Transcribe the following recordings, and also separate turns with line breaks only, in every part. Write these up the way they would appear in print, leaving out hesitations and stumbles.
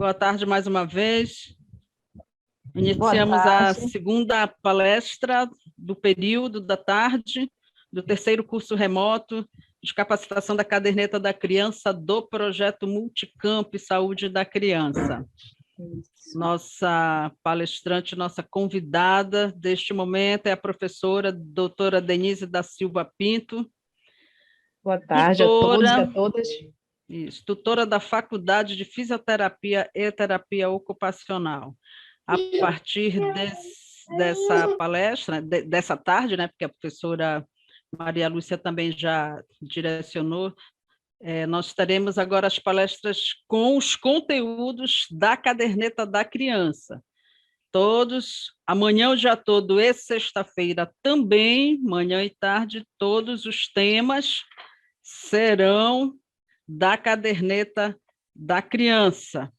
Boa tarde mais uma vez.
Boa
Iniciamos a
tarde.
segunda palestra do período da tarde, do terceiro curso remoto de capacitação da caderneta da criança do projeto Multicamp Saúde da Criança. Nossa palestrante, nossa convidada deste momento é a professora doutora Denise da Silva Pinto.
Boa tarde a todos e a todas.
Isso, tutora da Faculdade de Fisioterapia e Terapia Ocupacional. A partir dessa palestra, dessa tarde, né, porque a professora Maria Lúcia também já direcionou, nós teremos agora as palestras com os conteúdos da caderneta da criança. Todos, amanhã o dia todo e sexta-feira também, manhã e tarde, todos os temas serão da caderneta da criança,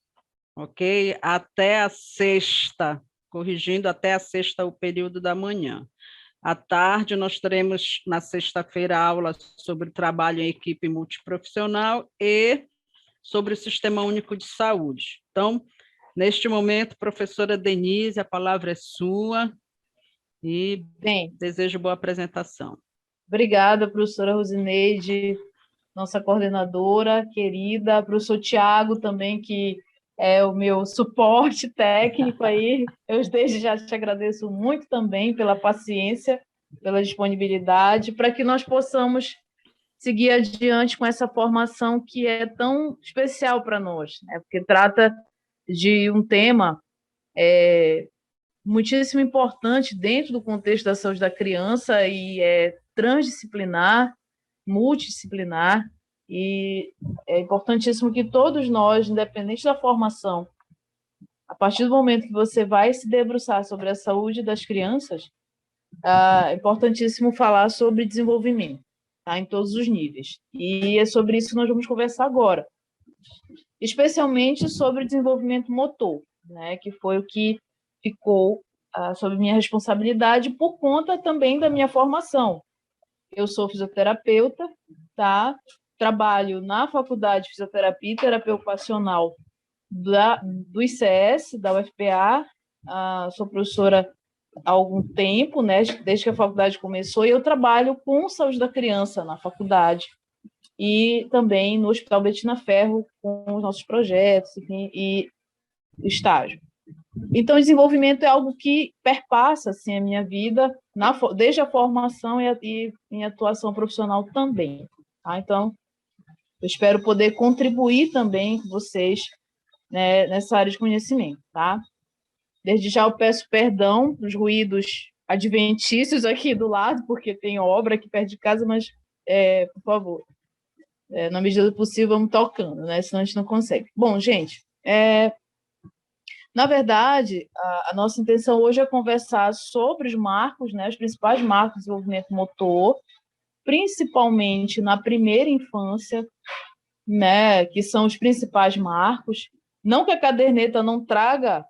ok? Até a sexta, corrigindo, até a sexta o período da manhã. À tarde, nós teremos, na sexta-feira, aula sobre trabalho em equipe multiprofissional e sobre o Sistema Único de Saúde. Então, neste momento, professora Denise, a palavra é sua e desejo boa apresentação.
Obrigada, professora Rosineide, nossa coordenadora querida, professor Tiago também, que é o meu suporte técnico aí. Eu desde já te agradeço muito também pela paciência, pela disponibilidade, para que nós possamos seguir adiante com essa formação que é tão especial para nós, né? Porque trata de um tema muitíssimo importante dentro do contexto da saúde da criança e é transdisciplinar, multidisciplinar, e é importantíssimo que todos nós, independente da formação, a partir do momento que você vai se debruçar sobre a saúde das crianças, é importantíssimo falar sobre desenvolvimento, tá? Em todos os níveis. E é sobre isso que nós vamos conversar agora, especialmente sobre desenvolvimento motor, né? Que foi o que ficou sob minha responsabilidade por conta também da minha formação. Eu sou fisioterapeuta, tá? Trabalho na Faculdade de Fisioterapia e Terapia Ocupacional do ICS, da UFPA, sou professora há algum tempo, né? Desde que a faculdade começou, e eu trabalho com saúde da criança na faculdade e também no Hospital Betina Ferro com os nossos projetos, enfim, e estágio. Então, desenvolvimento é algo que perpassa assim, a minha vida, desde a formação e em atuação profissional também. Tá? Então, eu espero poder contribuir também com vocês, né, nessa área de conhecimento. Tá? Desde já eu peço perdão dos ruídos adventícios aqui do lado, porque tem obra aqui perto de casa, mas, por favor, na medida do possível, vamos tocando, né? Senão a gente não consegue. Bom, gente, na verdade, a nossa intenção hoje é conversar sobre os marcos, né, os principais marcos de desenvolvimento motor, principalmente na primeira infância, né, que são os principais marcos. Não que a caderneta não traga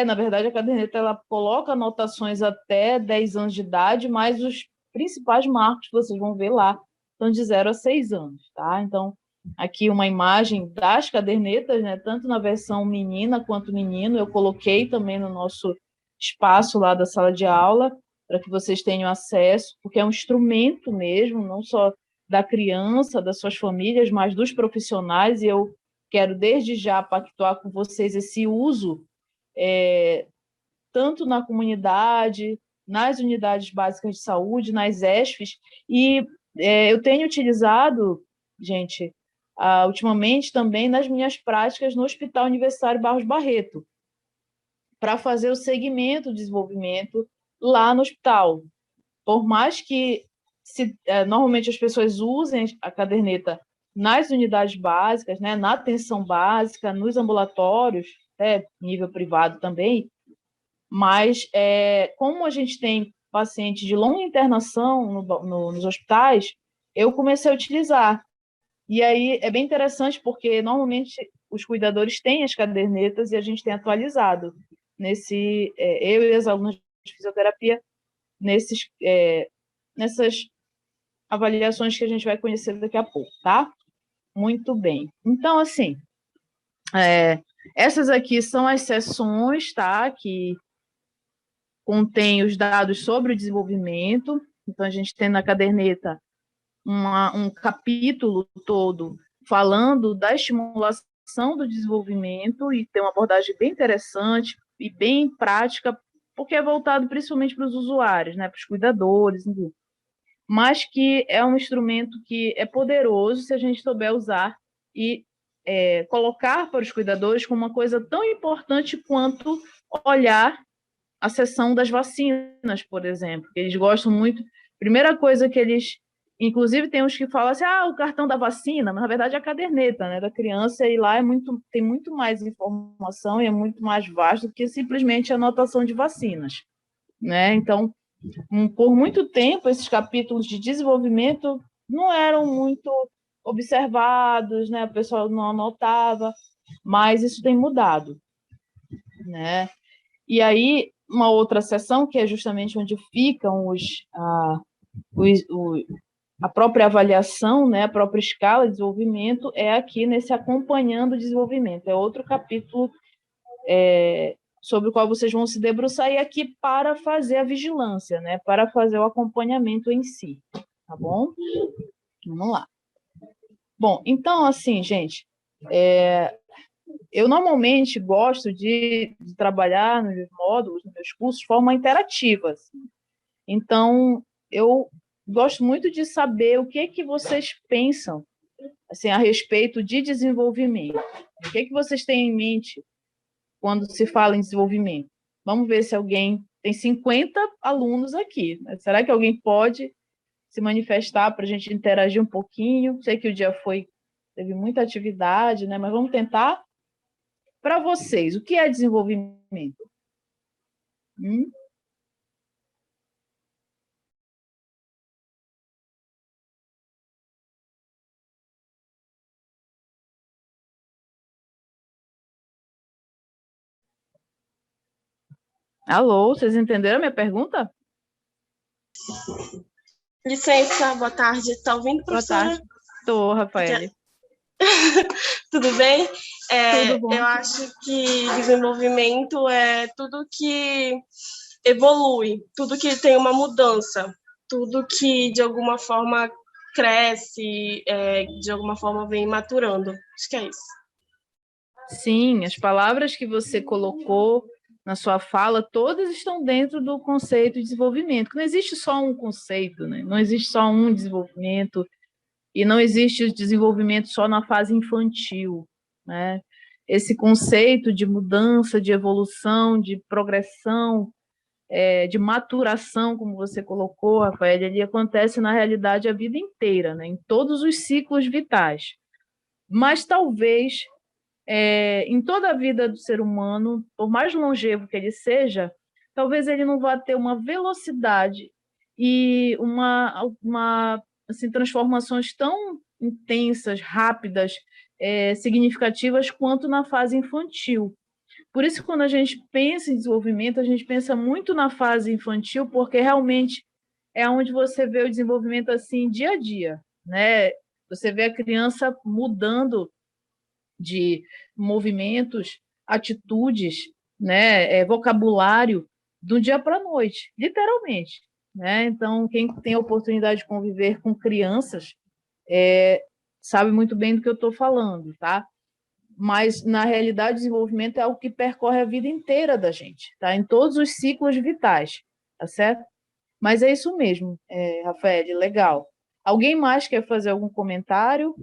na verdade, a caderneta ela coloca anotações até 10 anos de idade, mas os principais marcos que vocês vão ver lá são de 0 a 6 anos, tá? Então, aqui uma imagem das cadernetas, né, tanto na versão menina quanto menino, eu coloquei também no nosso espaço lá da sala de aula, para que vocês tenham acesso, porque é um instrumento mesmo, não só da criança, das suas famílias, mas dos profissionais, e eu quero desde já pactuar com vocês esse uso, tanto na comunidade, nas unidades básicas de saúde, nas ESFs, e eu tenho utilizado, gente, ultimamente também nas minhas práticas no Hospital Universitário Barros Barreto, para fazer o segmento de desenvolvimento lá no hospital. Por mais que normalmente as pessoas usem a caderneta nas unidades básicas, né, na atenção básica, nos ambulatórios, nível privado também, mas como a gente tem pacientes de longa internação nos hospitais, eu comecei a utilizar. E aí é bem interessante, porque normalmente os cuidadores têm as cadernetas e a gente tem atualizado. Eu e as alunas de fisioterapia, nessas avaliações que a gente vai conhecer daqui a pouco, tá? Muito bem. Então, assim, Essas aqui são as seções, tá? Que contém os dados sobre o desenvolvimento. Então, a gente tem na caderneta um capítulo todo falando da estimulação do desenvolvimento, e tem uma abordagem bem interessante e bem prática, porque é voltado principalmente para os usuários, né, para os cuidadores, enfim. Mas que é um instrumento que é poderoso se a gente souber usar e colocar para os cuidadores como uma coisa tão importante quanto olhar a seção das vacinas, por exemplo. Eles gostam muito. Primeira coisa que eles. Inclusive, tem uns que falam assim: o cartão da vacina, mas na verdade é a caderneta, né, da criança, e lá tem muito mais informação e é muito mais vasto do que simplesmente a anotação de vacinas. Né? Então, por muito tempo, esses capítulos de desenvolvimento não eram muito observados, né? O pessoal não anotava, mas isso tem mudado. Né? E aí, uma outra seção, que é justamente onde ficam a própria avaliação, né, a própria escala de desenvolvimento, é aqui nesse acompanhando o desenvolvimento. É outro capítulo sobre o qual vocês vão se debruçar e aqui para fazer a vigilância, né, para fazer o acompanhamento em si. Tá bom? Vamos lá. Bom, então, assim, gente, eu normalmente gosto de trabalhar nos meus módulos, nos meus cursos, de forma interativa. Assim. Então, eu gosto muito de saber o que vocês pensam assim, a respeito de desenvolvimento. O que vocês têm em mente quando se fala em desenvolvimento? Vamos ver se alguém... Tem 50 alunos aqui. Né? Será que alguém pode se manifestar para a gente interagir um pouquinho? Sei que o dia teve muita atividade, né? Mas vamos tentar. Para vocês, o que é desenvolvimento? Alô, vocês entenderam a minha pergunta?
Licença, boa tarde. Está ouvindo, professora?
Boa tarde. Estou, Rafael.
Tudo bem?
Tudo bom.
Eu acho que desenvolvimento é tudo que evolui, tudo que tem uma mudança, tudo que de alguma forma cresce, de alguma forma vem maturando. Acho que é isso.
Sim, as palavras que você colocou na sua fala, todas estão dentro do conceito de desenvolvimento. Não existe só um conceito, né? Não existe só um desenvolvimento, e não existe desenvolvimento só na fase infantil. Né? Esse conceito de mudança, de evolução, de progressão, de maturação, como você colocou, Rafael, ele acontece na realidade a vida inteira, né? Em todos os ciclos vitais. Mas talvez em toda a vida do ser humano, por mais longevo que ele seja, talvez ele não vá ter uma velocidade e uma assim, transformações tão intensas, rápidas, significativas quanto na fase infantil. Por isso, quando a gente pensa em desenvolvimento, a gente pensa muito na fase infantil, porque realmente é onde você vê o desenvolvimento assim dia a dia, né? Você vê a criança mudando de movimentos, atitudes, né, vocabulário do dia para a noite, literalmente. Né? Então, quem tem a oportunidade de conviver com crianças sabe muito bem do que eu estou falando, tá? Mas, na realidade, o desenvolvimento é algo que percorre a vida inteira da gente, tá? Em todos os ciclos vitais, tá certo? Mas é isso mesmo, Rafael, legal. Alguém mais quer fazer algum comentário?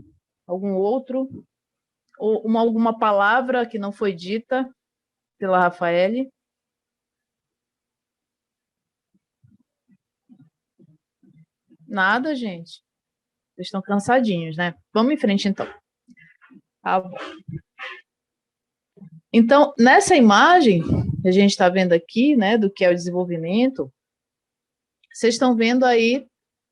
Algum outro? Ou alguma palavra que não foi dita pela Rafaele? Nada, gente. Vocês estão cansadinhos, né? Vamos em frente, então. Tá bom. Então, nessa imagem que a gente está vendo aqui, né, do que é o desenvolvimento, vocês estão vendo aí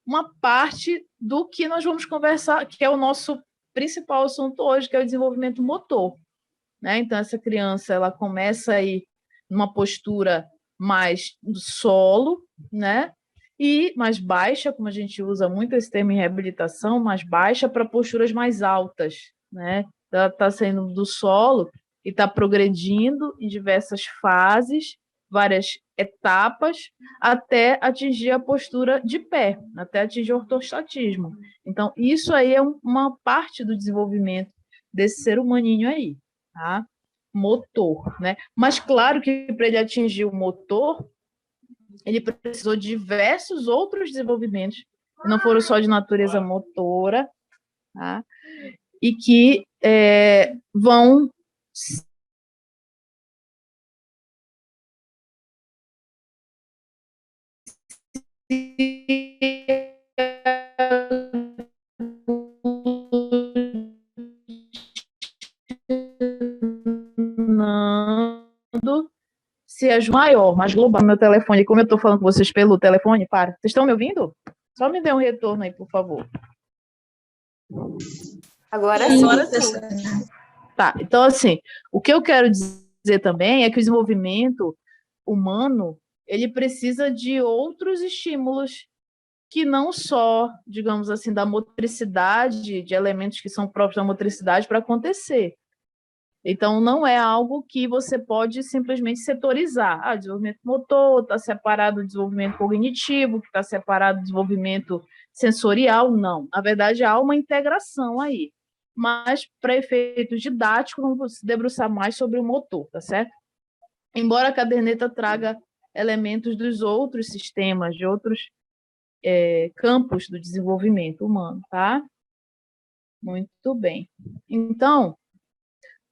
uma parte do que nós vamos conversar, que é o nosso principal assunto hoje, que é o desenvolvimento motor. Né? Então, essa criança ela começa aí numa postura mais do solo, né? E mais baixa, como a gente usa muito esse termo em reabilitação, mais baixa para posturas mais altas. Né? Ela está saindo do solo e está progredindo em diversas fases, várias etapas, até atingir a postura de pé, até atingir o ortostatismo. Então, isso aí é uma parte do desenvolvimento desse ser humaninho aí, tá? Motor, né? Mas claro que para ele atingir o motor, ele precisou de diversos outros desenvolvimentos, que não foram só de natureza motora, tá? E que vão se é maior, mais global. Meu telefone, como eu estou falando com vocês pelo telefone, para. Vocês estão me ouvindo? Só me dê um retorno aí, por favor.
Agora sim.
Tá, então assim, o que eu quero dizer também é que o desenvolvimento humano, ele precisa de outros estímulos que não só, digamos assim, da motricidade, de elementos que são próprios da motricidade para acontecer. Então, não é algo que você pode simplesmente setorizar. Ah, desenvolvimento motor está separado do desenvolvimento cognitivo, que está separado do desenvolvimento sensorial, não. Na verdade, há uma integração aí. Mas, para efeitos didáticos, vamos se debruçar mais sobre o motor, tá certo? Embora a caderneta traga elementos dos outros sistemas, de outros campos do desenvolvimento humano, tá? Muito bem. Então,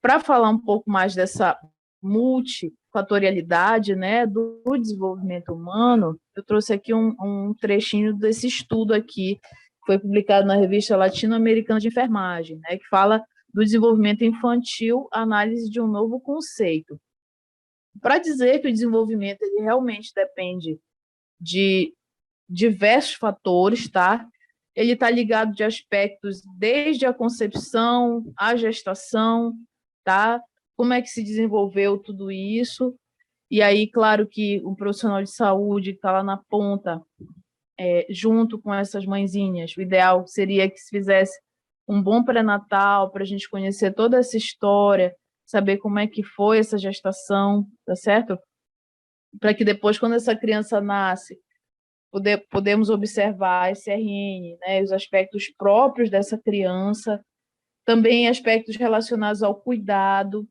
para falar um pouco mais dessa multifatorialidade, né, do desenvolvimento humano, eu trouxe aqui um trechinho desse estudo aqui, que foi publicado na revista Latino-Americana de Enfermagem, né, que fala do desenvolvimento infantil, análise de um novo conceito. Para dizer que o desenvolvimento ele realmente depende de diversos fatores, tá? Ele está ligado de aspectos desde a concepção, a gestação, tá? Como é que se desenvolveu tudo isso? E aí, claro que um profissional de saúde que está lá na ponta, junto com essas mãezinhas, o ideal seria que se fizesse um bom pré-natal para a gente conhecer toda essa história, saber como é que foi essa gestação, tá certo? Para que depois, quando essa criança nasce, podemos observar a SRN, né, os aspectos próprios dessa criança, também aspectos relacionados ao cuidado,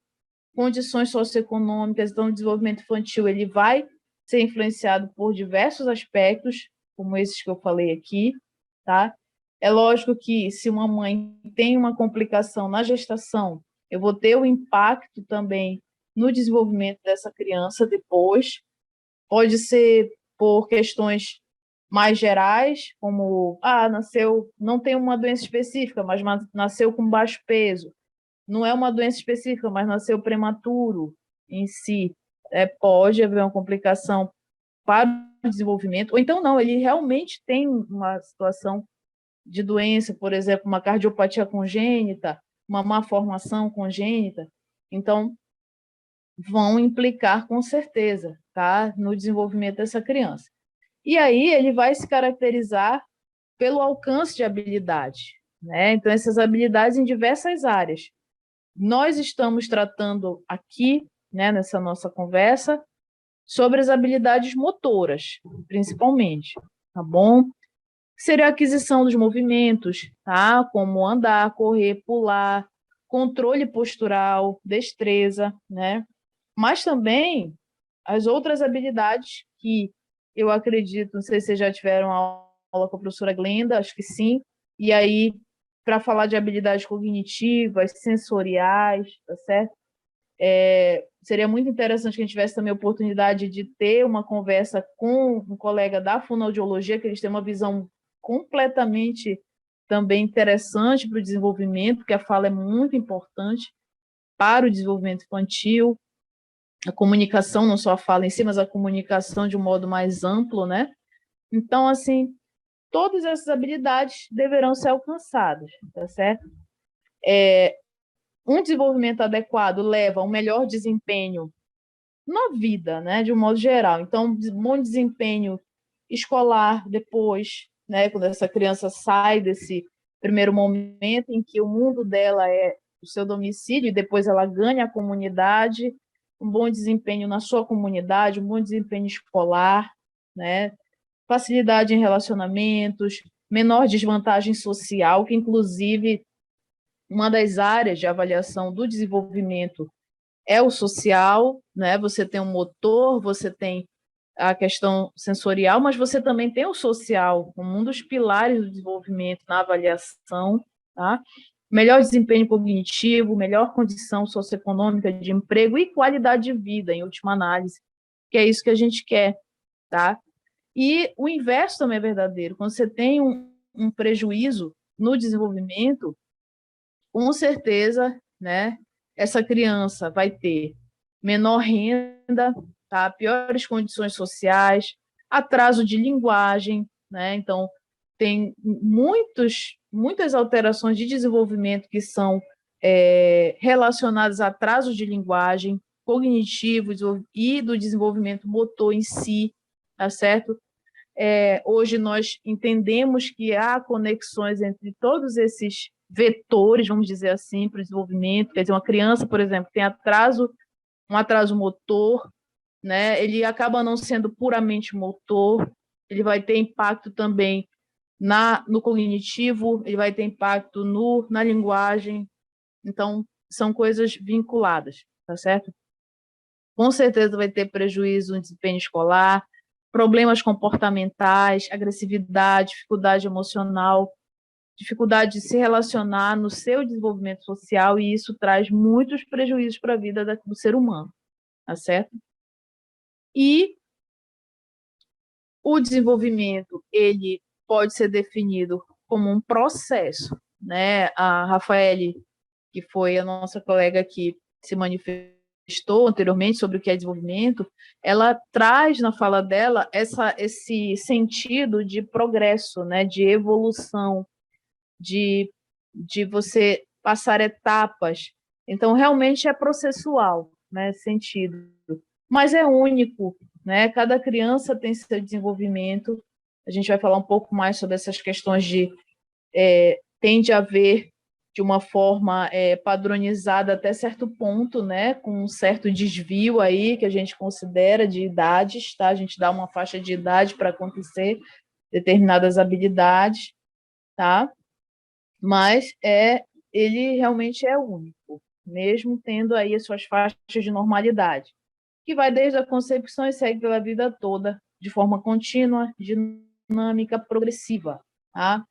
condições socioeconômicas. Então, o desenvolvimento infantil ele vai ser influenciado por diversos aspectos, como esses que eu falei aqui, tá? É lógico que se uma mãe tem uma complicação na gestação, eu vou ter o impacto também no desenvolvimento dessa criança depois. Pode ser por questões mais gerais, como nasceu, não tem uma doença específica, mas nasceu com baixo peso. Não é uma doença específica, mas nasceu prematuro em si. Pode haver uma complicação para o desenvolvimento, ou então não, ele realmente tem uma situação de doença, por exemplo, uma cardiopatia congênita, uma má formação congênita. Então, vão implicar com certeza, tá, no desenvolvimento dessa criança. E aí ele vai se caracterizar pelo alcance de habilidade, né? Então, essas habilidades em diversas áreas. Nós estamos tratando aqui, né, nessa nossa conversa, sobre as habilidades motoras, principalmente, tá bom? Seria a aquisição dos movimentos, tá? Como andar, correr, pular, controle postural, destreza, né? Mas também as outras habilidades que eu acredito, não sei se vocês já tiveram aula com a professora Glenda, acho que sim, e aí, para falar de habilidades cognitivas, sensoriais, tá certo? Seria muito interessante que a gente tivesse também a oportunidade de ter uma conversa com um colega da fonoaudiologia, que eles têm uma visão completamente também interessante para o desenvolvimento, porque a fala é muito importante para o desenvolvimento infantil, a comunicação, não só a fala em si, mas a comunicação de um modo mais amplo, né? Então, assim, todas essas habilidades deverão ser alcançadas, tá certo? Um desenvolvimento adequado leva a um melhor desempenho na vida, né, de um modo geral. Então, bom desempenho escolar depois, né, quando essa criança sai desse primeiro momento em que o mundo dela é do seu domicílio e depois ela ganha a comunidade, um bom desempenho na sua comunidade, um bom desempenho escolar, né? Facilidade em relacionamentos, menor desvantagem social, que inclusive uma das áreas de avaliação do desenvolvimento é o social, né? Você tem um motor, você tem a questão sensorial, mas você também tem o social, como um dos pilares do desenvolvimento na avaliação, tá? Melhor desempenho cognitivo, melhor condição socioeconômica de emprego e qualidade de vida, em última análise, que é isso que a gente quer, tá? E o inverso também é verdadeiro. Quando você tem um prejuízo no desenvolvimento, com certeza, né, essa criança vai ter menor renda, tá? Piores condições sociais, atraso de linguagem, né? Então, tem muitas alterações de desenvolvimento que são relacionadas a atraso de linguagem, cognitivo e do desenvolvimento motor em si, tá certo? Hoje nós entendemos que há conexões entre todos esses vetores, vamos dizer assim, para o desenvolvimento. Quer dizer, uma criança, por exemplo, tem um atraso motor, né? Ele acaba não sendo puramente motor, ele vai ter impacto também no cognitivo, ele vai ter impacto na linguagem. Então, são coisas vinculadas, tá certo? Com certeza vai ter prejuízo no desempenho escolar, problemas comportamentais, agressividade, dificuldade emocional, dificuldade de se relacionar no seu desenvolvimento social, e isso traz muitos prejuízos para a vida do ser humano, tá certo? E o desenvolvimento, ele pode ser definido como um processo, né? A Rafaele, que foi a nossa colega que se manifestou anteriormente sobre o que é desenvolvimento, ela traz na fala dela esse sentido de progresso, né? De evolução, de você passar etapas. Então, realmente é processual, né? Sentido. Mas é único, né? Cada criança tem seu desenvolvimento. A gente vai falar um pouco mais sobre essas questões tende a haver de uma forma padronizada até certo ponto, né? Com um certo desvio aí que a gente considera de idades, tá? A gente dá uma faixa de idade para acontecer determinadas habilidades, tá? Mas ele realmente é único, mesmo tendo aí as suas faixas de normalidade, que vai desde a concepção e segue pela vida toda, de forma contínua, dinâmica, progressiva, tá?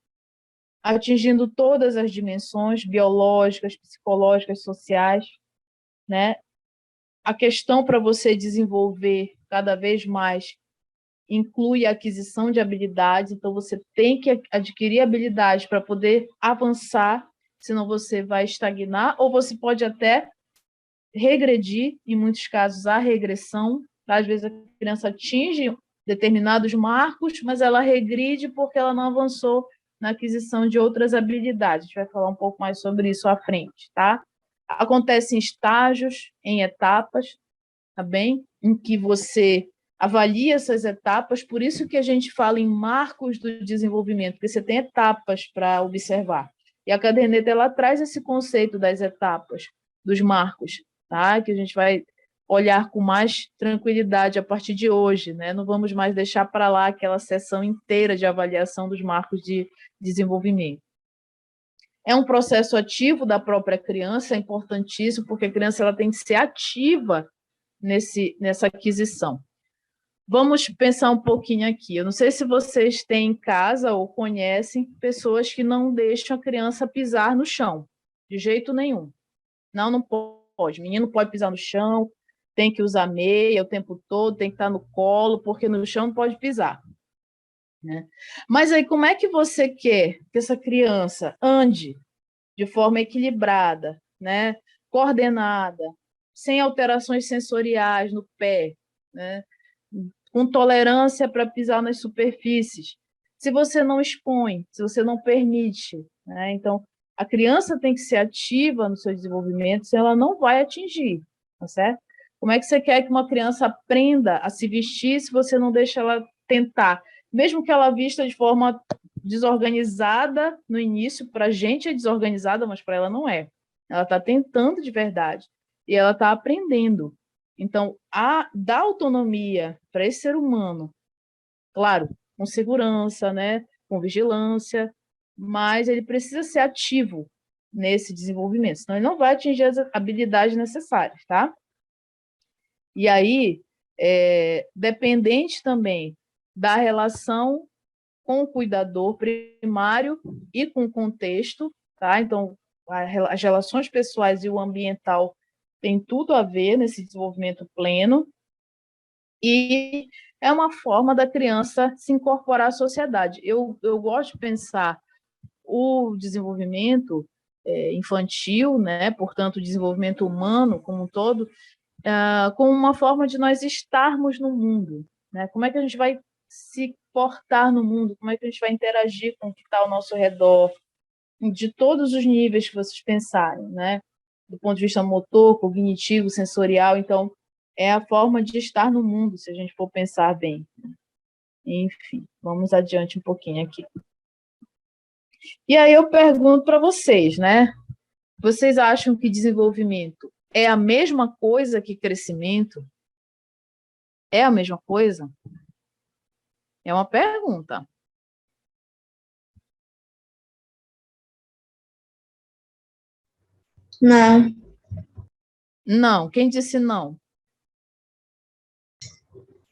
Atingindo todas as dimensões biológicas, psicológicas, sociais, né? A questão para você desenvolver cada vez mais inclui a aquisição de habilidades, então você tem que adquirir habilidades para poder avançar, senão você vai estagnar, ou você pode até regredir, em muitos casos há regressão, tá? Às vezes a criança atinge determinados marcos, mas ela regride porque ela não avançou na aquisição de outras habilidades. A gente vai falar um pouco mais sobre isso à frente, tá? Acontece em estágios, em etapas, tá bem? Em que você avalia essas etapas, por isso que a gente fala em marcos do desenvolvimento, porque você tem etapas para observar. E a caderneta, ela traz esse conceito das etapas, dos marcos, tá? Que a gente vai olhar com mais tranquilidade a partir de hoje, né? Não vamos mais deixar para lá aquela sessão inteira de avaliação dos marcos de desenvolvimento. É um processo ativo da própria criança, é importantíssimo, porque a criança ela tem que ser ativa nessa aquisição. Vamos pensar um pouquinho aqui. Eu não sei se vocês têm em casa ou conhecem pessoas que não deixam a criança pisar no chão, de jeito nenhum. Não pode. Menino pode pisar no chão, tem que usar meia o tempo todo, tem que estar no colo, porque no chão não pode pisar, né? Mas aí, como é que você quer que essa criança ande de forma equilibrada, né? Coordenada, sem alterações sensoriais no pé, né? Com tolerância para pisar nas superfícies, se você não expõe, se você não permite, né? Então, a criança tem que ser ativa no seu desenvolvimento, senão ela não vai atingir, tá certo? Como é que você quer que uma criança aprenda a se vestir se você não deixa ela tentar? Mesmo que ela vista de forma desorganizada no início, para a gente é desorganizada, mas para ela não é. ela está tentando de verdade, e ela está aprendendo. Então, dar autonomia para esse ser humano, claro, com segurança, né, com vigilância, mas ele precisa ser ativo nesse desenvolvimento, senão ele não vai atingir as habilidades necessárias, tá? E aí, dependente também da relação com o cuidador primário e com o contexto, tá? Então, as relações pessoais e o ambiental têm tudo a ver nesse desenvolvimento pleno, e é uma forma da criança se incorporar à sociedade. Eu gosto de pensar o desenvolvimento infantil, né? Portanto, o desenvolvimento humano como um todo, como uma forma de nós estarmos no mundo, né? Como é que a gente vai se portar no mundo? Como é que a gente vai interagir com o que está ao nosso redor? De todos os níveis que vocês pensarem, né? Do ponto de vista motor, cognitivo, sensorial. Então, é a forma de estar no mundo, se a gente for pensar bem. Enfim, vamos adiante um pouquinho aqui. E aí eu pergunto para vocês, né? Vocês acham que desenvolvimento é a mesma coisa que crescimento? É a mesma coisa? É uma pergunta.
Não.
Não. Quem disse não?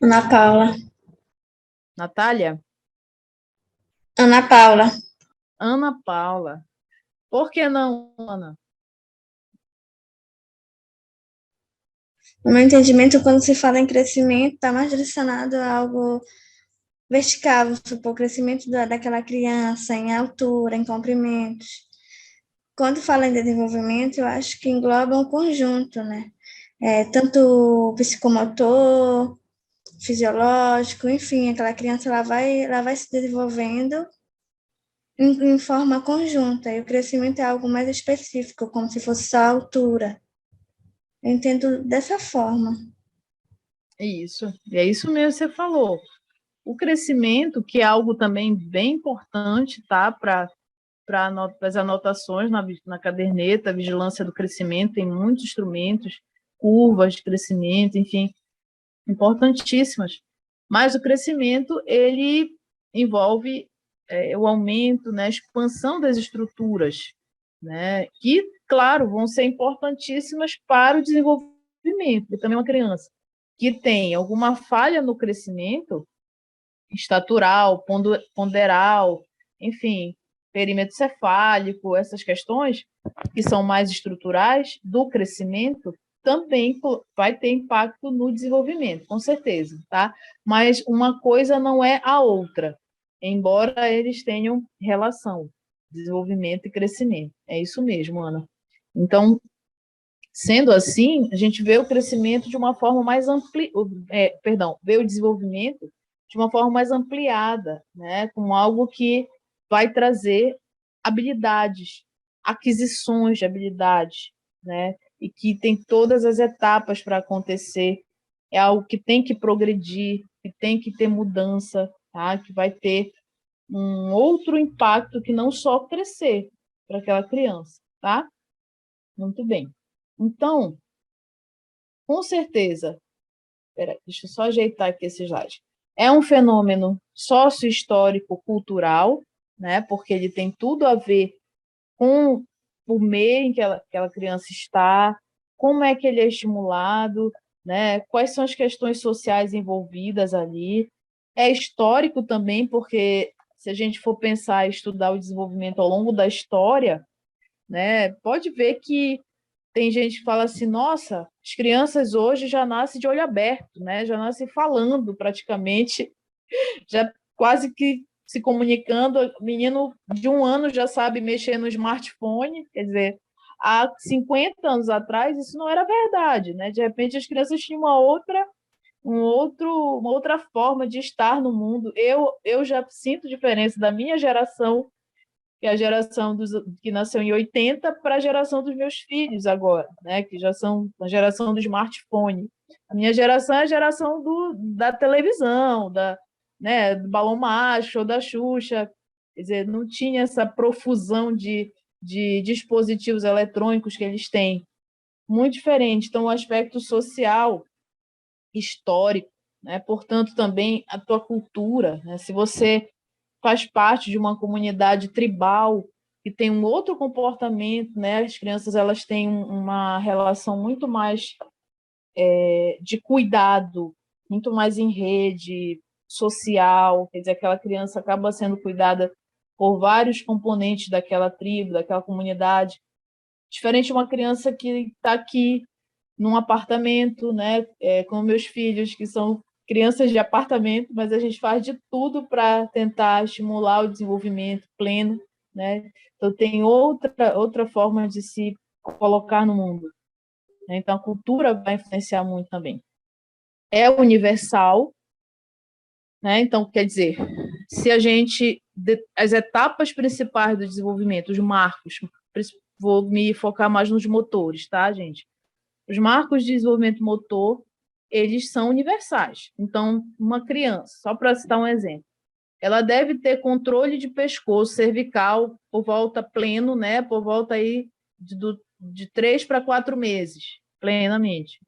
Ana Paula.
Natália?
Ana Paula.
Ana Paula. Por que não, Ana?
No meu entendimento, quando se fala em crescimento, está mais direcionado a algo vertical, supor, o crescimento daquela criança em altura, em comprimentos. Quando fala em desenvolvimento, eu acho que engloba um conjunto, né? Tanto psicomotor, fisiológico, enfim, aquela criança ela vai se desenvolvendo em forma conjunta, e o crescimento é algo mais específico, como se fosse só a altura. Eu entendo dessa forma.
Isso. E é isso mesmo que você falou. O crescimento, que é algo também bem importante, tá? Para as anotações na caderneta, vigilância do crescimento, tem muitos instrumentos, curvas de crescimento, enfim, importantíssimas. Mas o crescimento, ele envolve o aumento, né, a expansão das estruturas, né, que, claro, vão ser importantíssimas para o desenvolvimento, e também uma criança que tem alguma falha no crescimento, estatural, ponderal, enfim, perímetro cefálico, essas questões que são mais estruturais do crescimento, também vai ter impacto no desenvolvimento, com certeza, tá? Mas uma coisa não é a outra, embora eles tenham relação, desenvolvimento e crescimento. É isso mesmo, Ana. Então, sendo assim, a gente vê o crescimento de uma forma mais vê o desenvolvimento de uma forma mais ampliada, né? Como algo que vai trazer habilidades, aquisições de habilidades, né? E que tem todas as etapas para acontecer. É algo que tem que progredir, que tem que ter mudança, tá? Que vai ter um outro impacto que não só crescer para aquela criança, tá? Muito bem. Então, com certeza, deixa eu só ajeitar aqui esse slide. É um fenômeno sócio-histórico cultural, né? Porque ele tem tudo a ver com o meio em que aquela criança está, como é que ele é estimulado, né? Quais são as questões sociais envolvidas ali. É histórico também, porque se a gente for pensar e estudar o desenvolvimento ao longo da história, né? Pode ver que tem gente que fala assim, nossa, as crianças hoje já nascem de olho aberto, né? Já nascem falando praticamente, já quase que se comunicando. O menino de 1 ano já sabe mexer no smartphone, quer dizer, há 50 anos atrás isso não era verdade, né? De repente as crianças tinham uma outra forma de estar no mundo. Eu já sinto diferença da minha geração, que é a geração que nasceu em 80, para a geração dos meus filhos agora, né? Que já são a geração do smartphone. A minha geração é a geração da televisão, né, do Balão Mágico, ou da Xuxa. Quer dizer, não tinha essa profusão de de dispositivos eletrônicos que eles têm, muito diferente. Então, o aspecto social, histórico, né? Portanto, também a tua cultura, né? Se você faz parte de uma comunidade tribal que tem um outro comportamento, né? As crianças elas têm uma relação muito mais de cuidado, muito mais em rede social, quer dizer, aquela criança acaba sendo cuidada por vários componentes daquela tribo, daquela comunidade, diferente de uma criança que está aqui num apartamento, né, com meus filhos, que são crianças de apartamento, mas a gente faz de tudo para tentar estimular o desenvolvimento pleno, né? Então tem outra forma de se colocar no mundo, né? Então a cultura vai influenciar muito também. É universal, né? Então quer dizer, se a gente as etapas principais do desenvolvimento, os marcos, vou me focar mais nos motores, tá, gente? Os marcos de desenvolvimento motor, eles são universais. Então, uma criança, só para citar um exemplo, ela deve ter controle de pescoço cervical por volta pleno, né? Por volta aí de 3 para 4 meses, plenamente.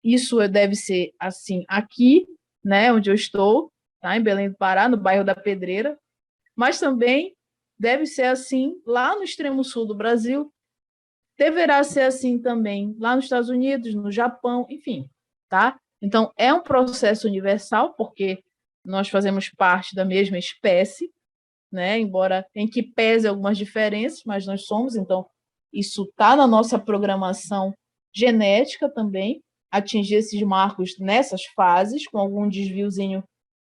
Isso deve ser assim aqui, né? Onde eu estou, tá? Em Belém do Pará, no bairro da Pedreira, mas também deve ser assim lá no extremo sul do Brasil, deverá ser assim também lá nos Estados Unidos, no Japão, enfim, tá? Então, é um processo universal, porque nós fazemos parte da mesma espécie, né? Embora em que pese algumas diferenças, mas nós somos, então, isso está na nossa programação genética também, atingir esses marcos nessas fases, com algum desviozinho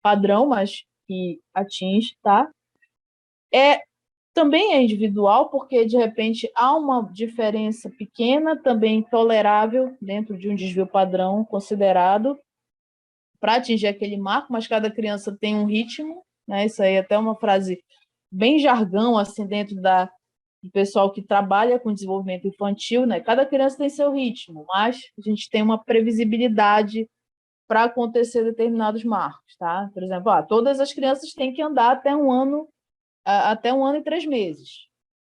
padrão, mas que atinge, tá? Também é individual, porque, de repente, há uma diferença pequena, também tolerável, dentro de um desvio padrão considerado, para atingir aquele marco, mas cada criança tem um ritmo, né? Isso aí é até uma frase bem jargão, assim, dentro do pessoal que trabalha com desenvolvimento infantil, né? Cada criança tem seu ritmo, mas a gente tem uma previsibilidade para acontecer determinados marcos, tá? Por exemplo, todas as crianças têm que andar até até 1 ano e 3 meses.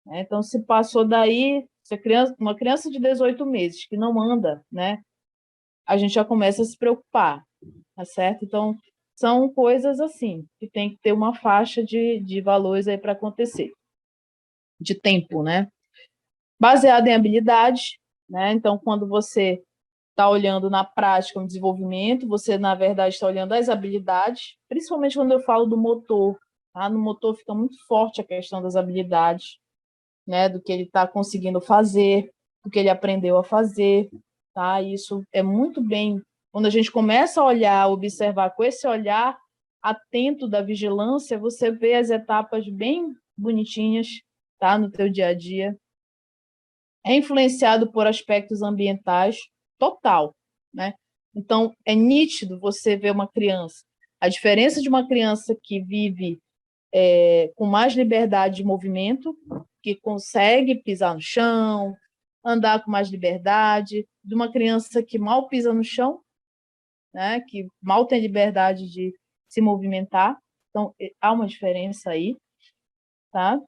Né? Então, se passou daí, se uma criança de 18 meses que não anda, né, a gente já começa a se preocupar, tá certo? Então, são coisas assim, que tem que ter uma faixa de valores aí para acontecer, de tempo, né? Baseado em habilidades, né? Então, quando você está olhando na prática o desenvolvimento, você, na verdade, está olhando as habilidades, principalmente quando eu falo do motor, tá? No motor fica muito forte a questão das habilidades, né? Do que ele está conseguindo fazer, do que ele aprendeu a fazer, tá? Isso é muito bem... Quando a gente começa a olhar, observar com esse olhar atento da vigilância, você vê as etapas bem bonitinhas, tá? No teu dia a dia. É influenciado por aspectos ambientais, total, né? Então, é nítido você ver uma criança. A diferença de uma criança que vive com mais liberdade de movimento, que consegue pisar no chão, andar com mais liberdade, de uma criança que mal pisa no chão, né? Que mal tem liberdade de se movimentar. Então, há uma diferença aí, tá?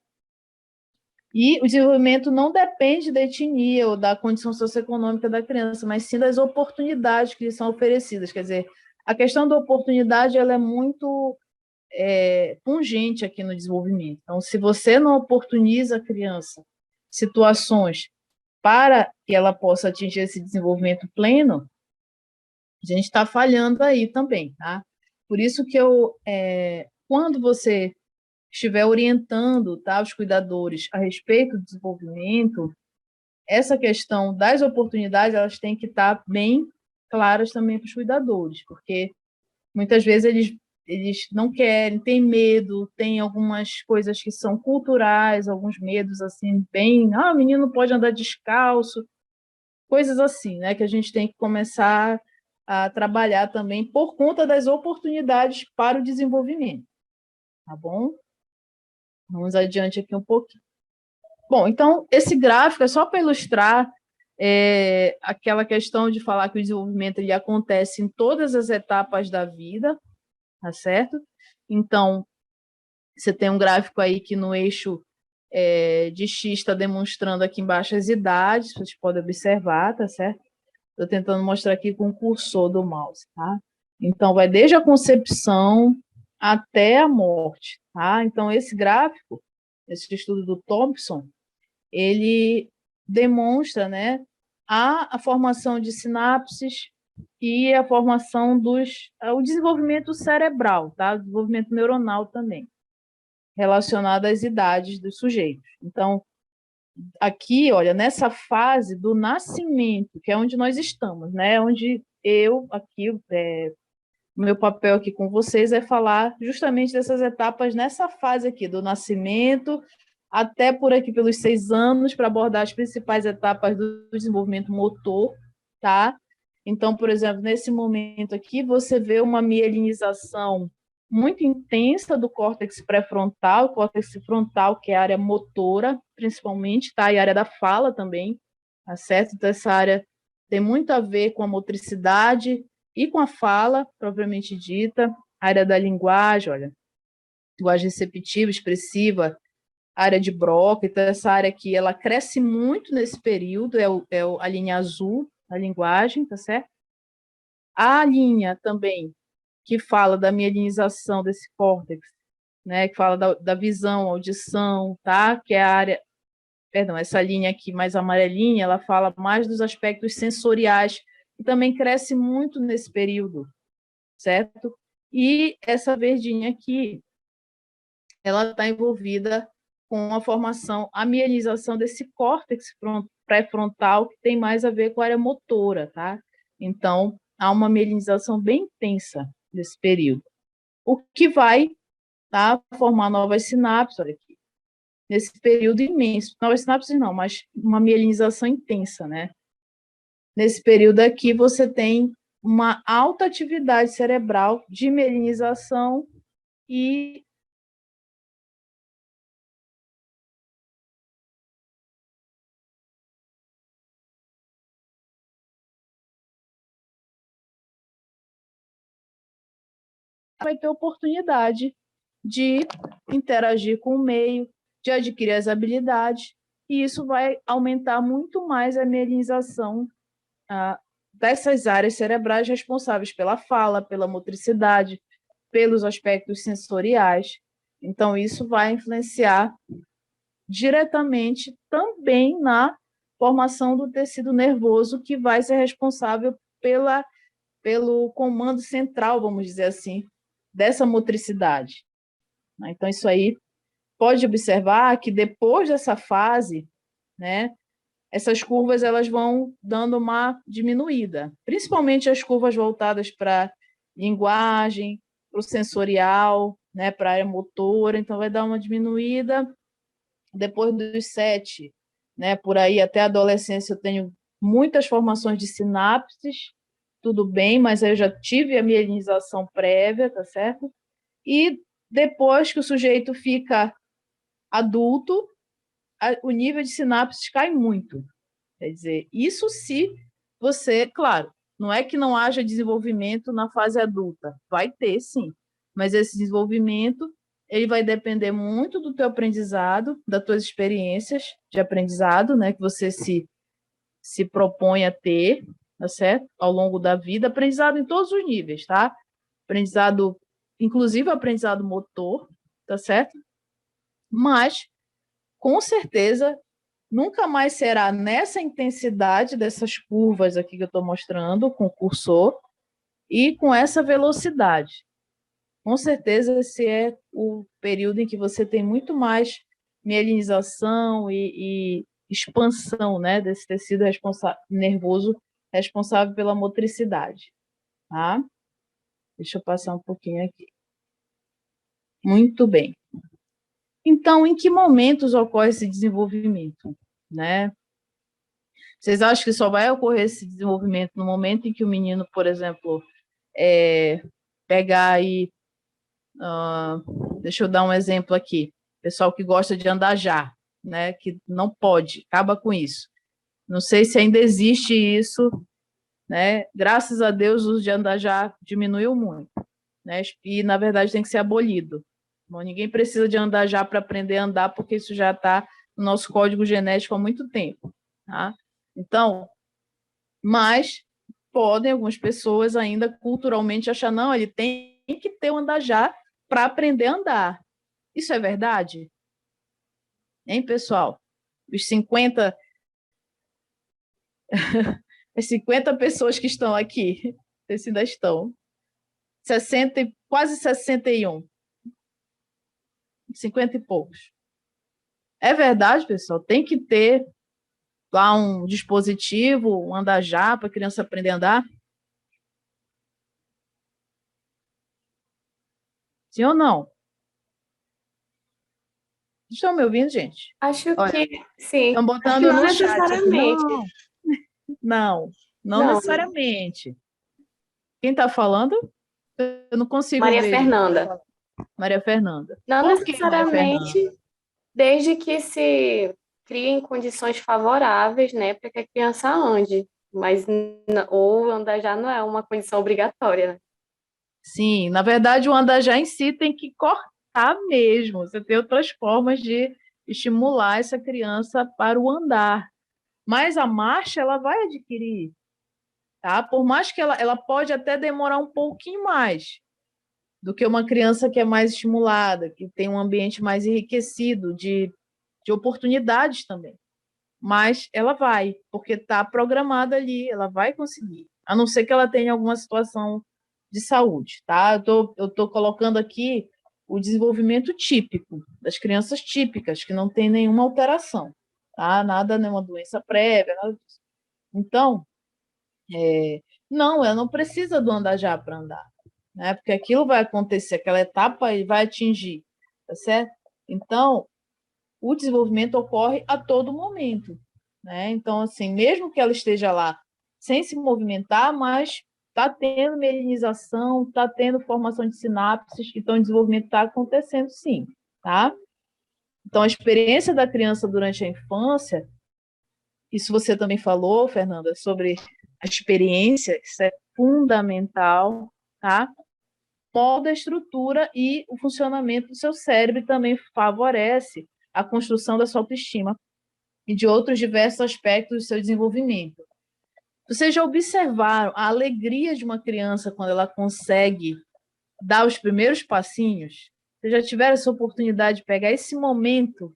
E o desenvolvimento não depende da etnia ou da condição socioeconômica da criança, mas sim das oportunidades que lhe são oferecidas. Quer dizer, a questão da oportunidade ela é muito pungente aqui no desenvolvimento. Então, se você não oportuniza a criança situações para que ela possa atingir esse desenvolvimento pleno, a gente está falhando aí também, tá? Por isso que quando você estiver orientando, tá, os cuidadores a respeito do desenvolvimento, essa questão das oportunidades, elas têm que estar bem claras também para os cuidadores, porque muitas vezes eles não querem, têm medo, tem algumas coisas que são culturais, alguns medos assim, bem, o menino pode andar descalço, coisas assim, né, que a gente tem que começar a trabalhar também por conta das oportunidades para o desenvolvimento, tá bom? Vamos adiante aqui um pouquinho. Bom, então, esse gráfico é só para ilustrar aquela questão de falar que o desenvolvimento ele acontece em todas as etapas da vida, tá certo? Então, você tem um gráfico aí que no eixo de X está demonstrando aqui embaixo as idades, vocês podem observar, tá certo? Estou tentando mostrar aqui com o cursor do mouse, tá? Então, vai desde a concepção até a morte, tá? Então, esse gráfico, esse estudo do Thompson, ele demonstra, né, a formação de sinapses e a formação o desenvolvimento cerebral, tá? O desenvolvimento neuronal também, relacionado às idades dos sujeitos. Então, aqui, olha, nessa fase do nascimento, que é onde nós estamos, né? Onde aqui, o meu papel aqui com vocês é falar justamente dessas etapas nessa fase aqui, do nascimento até por aqui pelos 6 anos, para abordar as principais etapas do desenvolvimento motor, tá? Então, por exemplo, nesse momento aqui, você vê uma mielinização muito intensa do córtex pré-frontal, córtex frontal, que é a área motora, principalmente, tá? E a área da fala também, tá certo? Então, essa área tem muito a ver com a motricidade e com a fala, propriamente dita, a área da linguagem, olha, linguagem receptiva, expressiva, área de Broca, então essa área aqui, ela cresce muito nesse período, a linha azul, a linguagem, tá certo? A linha também, que fala da mielinização desse córtex, né, que fala da visão, audição, tá? Que é a área, perdão, essa linha aqui mais amarelinha, ela fala mais dos aspectos sensoriais, que também cresce muito nesse período, certo? E essa verdinha aqui, ela está envolvida com a formação, a mielinização desse córtex pré-frontal, que tem mais a ver com a área motora, tá? Então, há uma mielinização bem intensa nesse período. O que vai, tá, formar novas sinapses, olha aqui, nesse período imenso. Novas sinapses não, mas uma mielinização intensa, né? Nesse período aqui, você tem uma alta atividade cerebral de mielinização e vai ter oportunidade de interagir com o meio, de adquirir as habilidades, e isso vai aumentar muito mais a mielinização dessas áreas cerebrais responsáveis pela fala, pela motricidade, pelos aspectos sensoriais. Então, isso vai influenciar diretamente também na formação do tecido nervoso, que vai ser responsável pelo comando central, vamos dizer assim, dessa motricidade. Então, isso aí pode observar que depois dessa fase, né, essas curvas elas vão dando uma diminuída, principalmente as curvas voltadas para linguagem, para o sensorial, né, para a área motora, então vai dar uma diminuída. Depois dos 7, né, por aí até a adolescência eu tenho muitas formações de sinapses, tudo bem, mas eu já tive a mielinização prévia, tá certo? E depois que o sujeito fica adulto, o nível de sinapses cai muito. Quer dizer, isso se você, claro, não é que não haja desenvolvimento na fase adulta, vai ter sim, mas esse desenvolvimento ele vai depender muito do teu aprendizado, das tuas experiências de aprendizado, né, que você se propõe a ter, tá certo? Ao longo da vida, aprendizado em todos os níveis, tá? Aprendizado, inclusive aprendizado motor, tá certo? Mas, com certeza, nunca mais será nessa intensidade dessas curvas aqui que eu estou mostrando, com o cursor, e com essa velocidade. Com certeza, esse é o período em que você tem muito mais mielinização e expansão, né, desse tecido nervoso responsável pela motricidade. Tá? Deixa eu passar um pouquinho aqui. Muito bem. Então, em que momentos ocorre esse desenvolvimento, né? Vocês acham que só vai ocorrer esse desenvolvimento no momento em que o menino, por exemplo, pegar aí, deixa eu dar um exemplo aqui, pessoal que gosta de andar já, né? Que não pode, acaba com isso. Não sei se ainda existe isso, né? Graças a Deus, o uso de andar já diminuiu muito, né? E, na verdade, tem que ser abolido. Bom, ninguém precisa de andar já para aprender a andar, porque isso já está no nosso código genético há muito tempo, tá? Então, mas podem algumas pessoas ainda culturalmente achar, não, ele tem que ter o andar já para aprender a andar. Isso é verdade? Hein, pessoal? Os 50 as 50 pessoas que estão aqui, se ainda estão, 60, quase 61, 50 e poucos. É verdade, pessoal, tem que ter lá um dispositivo, um andar já, para a criança aprender a andar? Sim ou não? Estão me ouvindo, gente?
Acho
Olha,
que sim.
estão
Acho que
botando
não
no chat aqui.
necessariamente.
Não necessariamente. Quem está falando? Eu não consigo
Maria
ver.
Fernanda.
Maria Fernanda.
Não
Por que, Maria Fernanda?
necessariamente, desde que se criem condições favoráveis, né, para que a criança ande. Mas ou andar já não é uma condição obrigatória, né?
Sim, na verdade, o andar já em si tem que cortar mesmo. Você tem outras formas de estimular essa criança para o andar. Mas a marcha, ela vai adquirir, tá? Por mais que ela pode até demorar um pouquinho mais do que uma criança que é mais estimulada, que tem um ambiente mais enriquecido de oportunidades também. Mas ela vai, porque está programada ali, ela vai conseguir. A não ser que ela tenha alguma situação de saúde, tá? Eu tô colocando aqui o desenvolvimento típico, das crianças típicas, que não tem nenhuma alteração, tá? Nada, nenhuma doença prévia, nada disso. Então, não, ela não precisa do andar já para andar, né? Porque aquilo vai acontecer, aquela etapa ele vai atingir, tá certo? Então, o desenvolvimento ocorre a todo momento, né? Então, assim, mesmo que ela esteja lá sem se movimentar, mas está tendo mielinização, está tendo formação de sinapses, então o desenvolvimento está acontecendo sim, tá? Então, a experiência da criança durante a infância, isso você também falou, Fernanda, sobre a experiência, isso é fundamental, tá? Molda a estrutura e o funcionamento do seu cérebro também favorece a construção da sua autoestima e de outros diversos aspectos do seu desenvolvimento. Vocês já observaram a alegria de uma criança quando ela consegue dar os primeiros passinhos? Vocês já tiveram essa oportunidade de pegar esse momento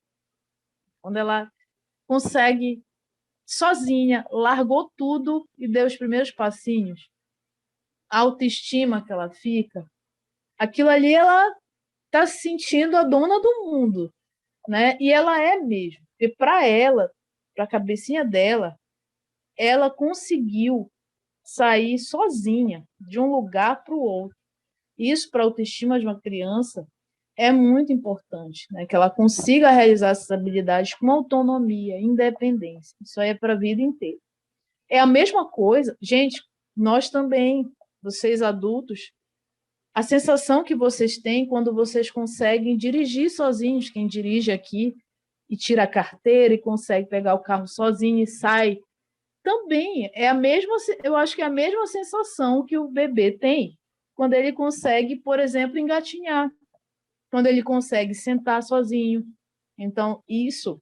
quando ela consegue sozinha, largou tudo e deu os primeiros passinhos? A autoestima que ela fica, aquilo ali ela está se sentindo a dona do mundo, né? E ela é mesmo. E para ela, para a cabecinha dela, ela conseguiu sair sozinha de um lugar para o outro. Isso para a autoestima de uma criança é muito importante, né? Que ela consiga realizar essas habilidades com autonomia, independência. Isso aí é para a vida inteira. É a mesma coisa, gente, nós também, vocês adultos, a sensação que vocês têm quando vocês conseguem dirigir sozinhos, quem dirige aqui e tira a carteira e consegue pegar o carro sozinho e sai, também é a mesma, eu acho que é a mesma sensação que o bebê tem quando ele consegue, por exemplo, engatinhar, quando ele consegue sentar sozinho. Então, isso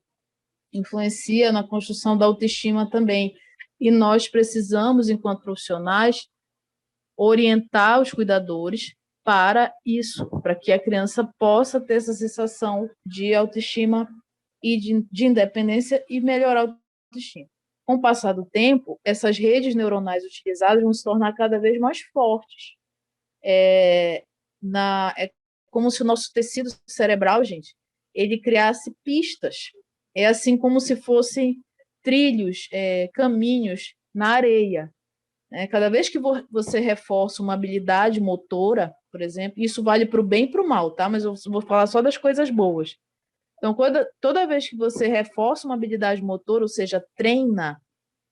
influencia na construção da autoestima também. E nós precisamos, enquanto profissionais, orientar os cuidadores para isso, para que a criança possa ter essa sensação de autoestima e de independência e melhorar a autoestima. Com o passar do tempo, essas redes neuronais utilizadas vão se tornar cada vez mais fortes. É como se o nosso tecido cerebral, gente, ele criasse pistas. É assim como se fossem trilhos, caminhos na areia. Cada vez que você reforça uma habilidade motora, por exemplo, isso vale para o bem e para o mal, tá? Mas eu vou falar só das coisas boas. Então, toda vez que você reforça uma habilidade motora, ou seja, treina,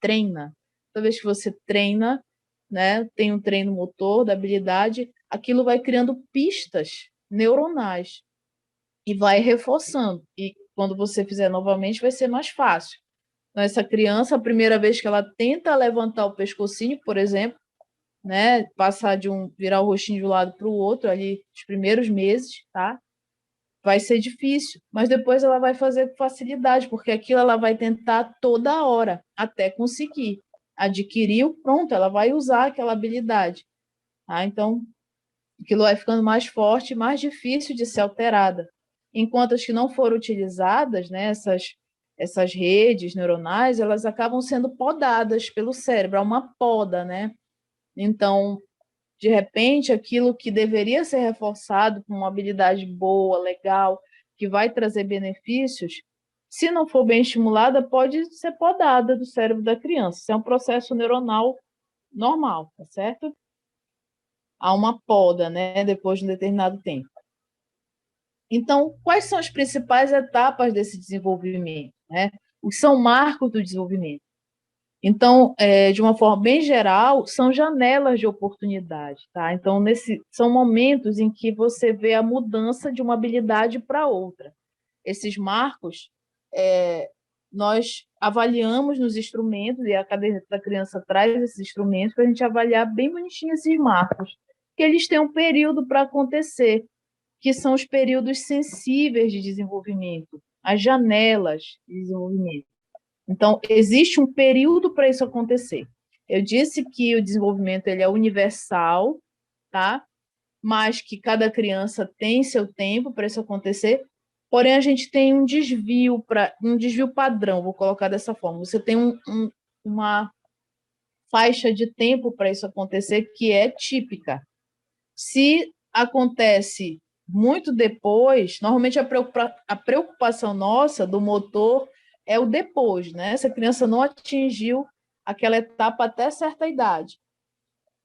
toda vez que você treina, né, tem um treino motor da habilidade, aquilo vai criando pistas neuronais e vai reforçando. E quando você fizer novamente, vai ser mais fácil. Então, essa criança, a primeira vez que ela tenta levantar o pescocinho, por exemplo, né, passar virar o rostinho de um lado para o outro, ali, os primeiros meses, tá? vai ser difícil, mas depois ela vai fazer com facilidade, porque aquilo ela vai tentar toda hora, até conseguir. Adquiriu, pronto, ela vai usar aquela habilidade. Tá? Então, aquilo vai ficando mais forte, mais difícil de ser alterada. Enquanto as que não foram utilizadas, né, essas redes neuronais, elas acabam sendo podadas pelo cérebro, é uma poda, né? Então, de repente, aquilo que deveria ser reforçado com uma habilidade boa, legal, que vai trazer benefícios, se não for bem estimulada, pode ser podada do cérebro da criança. Isso é um processo neuronal normal, tá certo? Há uma poda, né, depois de um determinado tempo. Então, quais são as principais etapas desse desenvolvimento, né? Os são marcos do desenvolvimento. Então, de uma forma bem geral, são janelas de oportunidade, tá? Então, são momentos em que você vê a mudança de uma habilidade para outra. Esses marcos, nós avaliamos nos instrumentos, e a caderneta da criança traz esses instrumentos para a gente avaliar bem bonitinho esses marcos, que eles têm um período para acontecer, que são os períodos sensíveis de desenvolvimento, as janelas de desenvolvimento. Então, existe um período para isso acontecer. Eu disse que o desenvolvimento ele é universal, tá? Mas que cada criança tem seu tempo para isso acontecer. Porém, a gente tem um desvio padrão, vou colocar dessa forma. Você tem uma faixa de tempo para isso acontecer que é típica. Se acontece muito depois, normalmente a preocupação nossa do motor é o depois, né? Essa criança não atingiu aquela etapa até certa idade.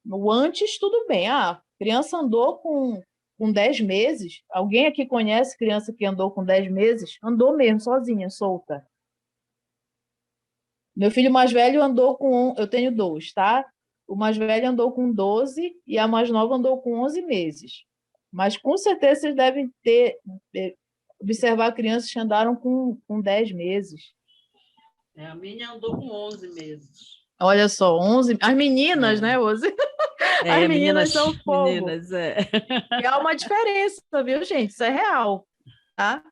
No antes, tudo bem. A criança andou com 10 meses. Alguém aqui conhece criança que andou com 10 meses? Andou mesmo, sozinha, solta. Meu filho mais velho andou com... Eu tenho 2, tá? O mais velho andou com 12 e a mais nova andou com 11 meses. Mas, com certeza, vocês devem observar crianças que andaram com 10 meses.
A minha andou com 11 meses.
Olha só, 11... As meninas, né, Rose? As meninas são fogo.
Meninas,
E há uma diferença, viu, gente? Isso é real, tá?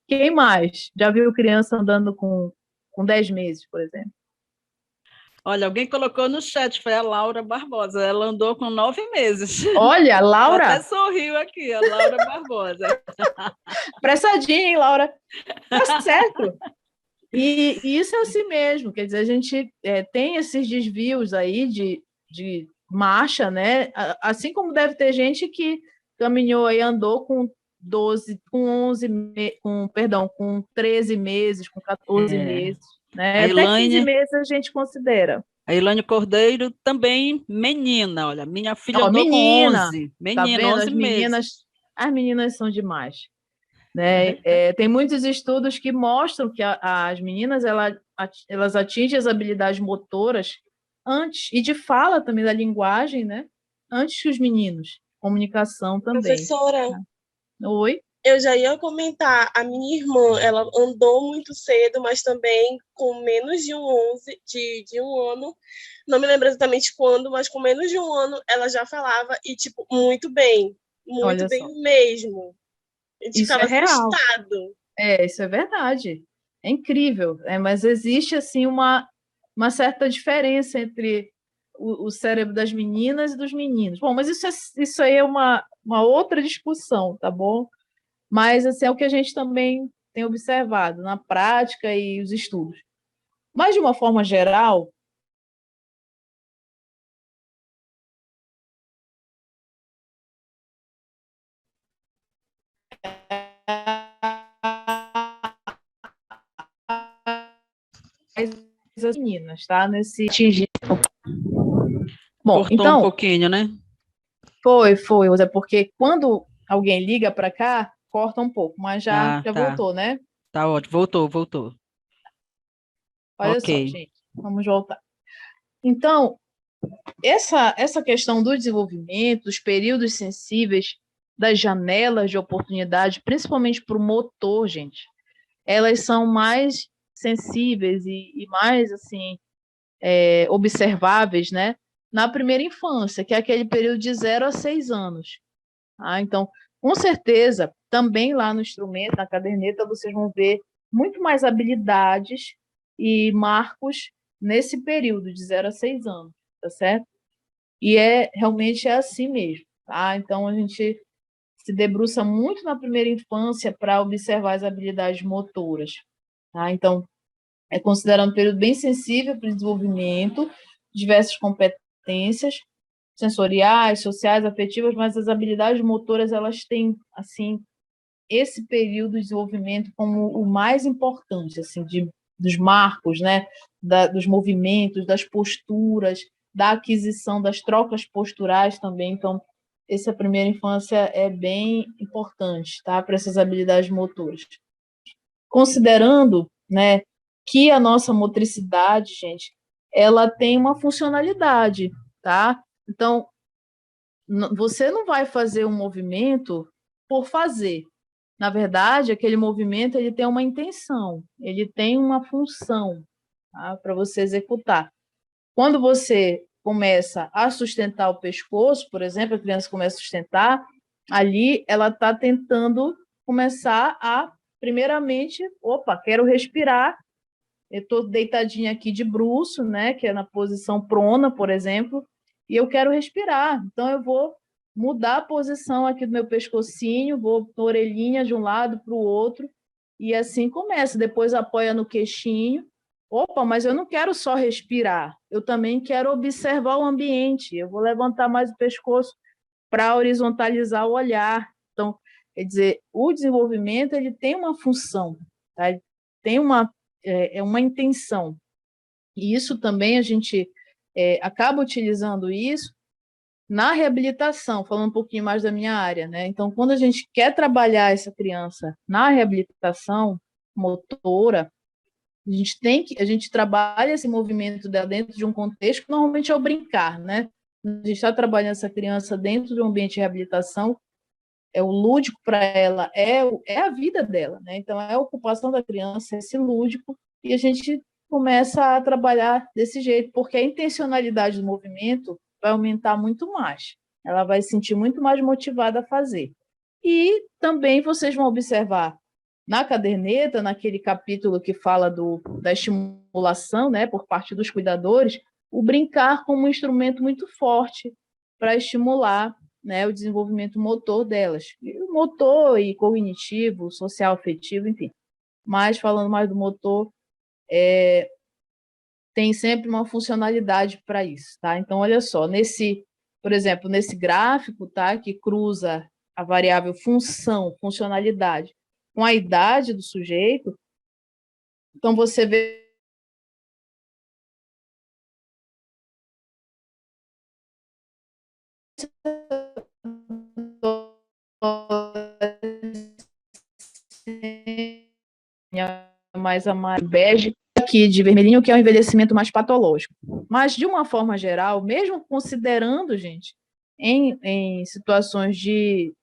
Quem mais já viu criança andando com 10 meses, por exemplo?
Olha, alguém colocou no chat, foi a Laura Barbosa. Ela andou com 9 meses.
Olha, Laura.
Ela até sorriu aqui, a Laura Barbosa.
Pressadinha, hein, Laura? Tá certo. E isso é assim mesmo, quer dizer, a gente tem esses desvios aí de marcha, né? Assim como deve ter gente que caminhou e andou com 12, com 11, com 13 meses, com 14 meses, né? Até 15 meses a gente considera.
A Ilane Cordeiro também menina, olha, minha filha andou com 11. Menina,
tá
11 meses.
As meninas são demais. Né? Tem muitos estudos que mostram que as meninas elas atingem as habilidades motoras antes, e de fala também da linguagem, né? Antes que os meninos. Comunicação também.
Professora,
Oi?
Eu já ia comentar, a minha irmã, ela andou muito cedo, mas também com menos de um ano, não me lembro exatamente quando, mas com menos de um ano ela já falava, e tipo, muito bem mesmo.
Isso é real. Isso é verdade. É incrível. Mas existe assim uma certa diferença entre o cérebro das meninas e dos meninos. Bom, mas isso aí é uma outra discussão, tá bom? Mas assim, é o que a gente também tem observado na prática e os estudos. Mas, de uma forma geral, as meninas, tá? Nesse atingir. Bom,
cortou
então,
um pouquinho, né?
Foi, é porque quando alguém liga para cá, corta um pouco, mas já voltou, né?
Tá ótimo, voltou.
Olha só, gente, vamos voltar. Então, essa questão do desenvolvimento, dos períodos sensíveis, das janelas de oportunidade, principalmente para o motor, gente, elas são mais sensíveis e mais, assim, observáveis, né? Na primeira infância, que é aquele período de 0 a 6 anos. Então, Com certeza, também lá no instrumento, na caderneta, vocês vão ver muito mais habilidades e marcos nesse período de 0 a 6 anos, tá certo? E realmente é assim mesmo, tá? Então, a gente se debruça muito na primeira infância para observar as habilidades motoras, tá? Então, é considerado um período bem sensível para o desenvolvimento, diversas competências sensoriais, sociais, afetivas, mas as habilidades motoras, elas têm, assim, esse período de desenvolvimento como o mais importante, assim, dos marcos, né, dos movimentos, das posturas, da aquisição, das trocas posturais também. Então, essa primeira infância é bem importante, tá, para essas habilidades motoras. Considerando, né, que a nossa motricidade, gente, ela tem uma funcionalidade, tá? Então, você não vai fazer um movimento por fazer. Na verdade, aquele movimento ele tem uma intenção, ele tem uma função, tá, para você executar. Quando você começa a sustentar o pescoço, por exemplo, a criança começa a sustentar, ali ela está tentando começar a, primeiramente, opa, quero respirar, eu estou deitadinha aqui de bruço, né, que é na posição prona, por exemplo, e eu quero respirar. Então, eu vou mudar a posição aqui do meu pescocinho, vou na orelhinha de um lado para o outro, e assim começa. Depois apoia no queixinho. Opa, mas eu não quero só respirar, eu também quero observar o ambiente. Eu vou levantar mais o pescoço para horizontalizar o olhar. Então, quer dizer, o desenvolvimento ele tem uma função, tá? Ele tem uma intenção. E isso também a gente acaba utilizando isso na reabilitação, falando um pouquinho mais da minha área, né? Então, quando a gente quer trabalhar essa criança na reabilitação motora, a gente trabalha esse movimento dela dentro de um contexto que normalmente é o brincar, né? A gente está trabalhando essa criança dentro de um ambiente de reabilitação, o lúdico para ela é a vida dela, né? Então, é a ocupação da criança, esse lúdico, e a gente começa a trabalhar desse jeito, porque a intencionalidade do movimento vai aumentar muito mais. Ela vai se sentir muito mais motivada a fazer. E também vocês vão observar na caderneta, naquele capítulo que fala da estimulação, né, por parte dos cuidadores, o brincar como um instrumento muito forte para estimular, né, o desenvolvimento motor delas. O motor e cognitivo, social, afetivo, enfim. Mas, falando mais do motor, tem sempre uma funcionalidade para isso, tá? Então, olha só, por exemplo, nesse gráfico, tá, que cruza a variável função, funcionalidade, com a idade do sujeito, então você vê mais amarelo, bege, aqui de vermelhinho, que é o envelhecimento mais patológico. Mas, de uma forma geral, mesmo considerando, gente, em situações de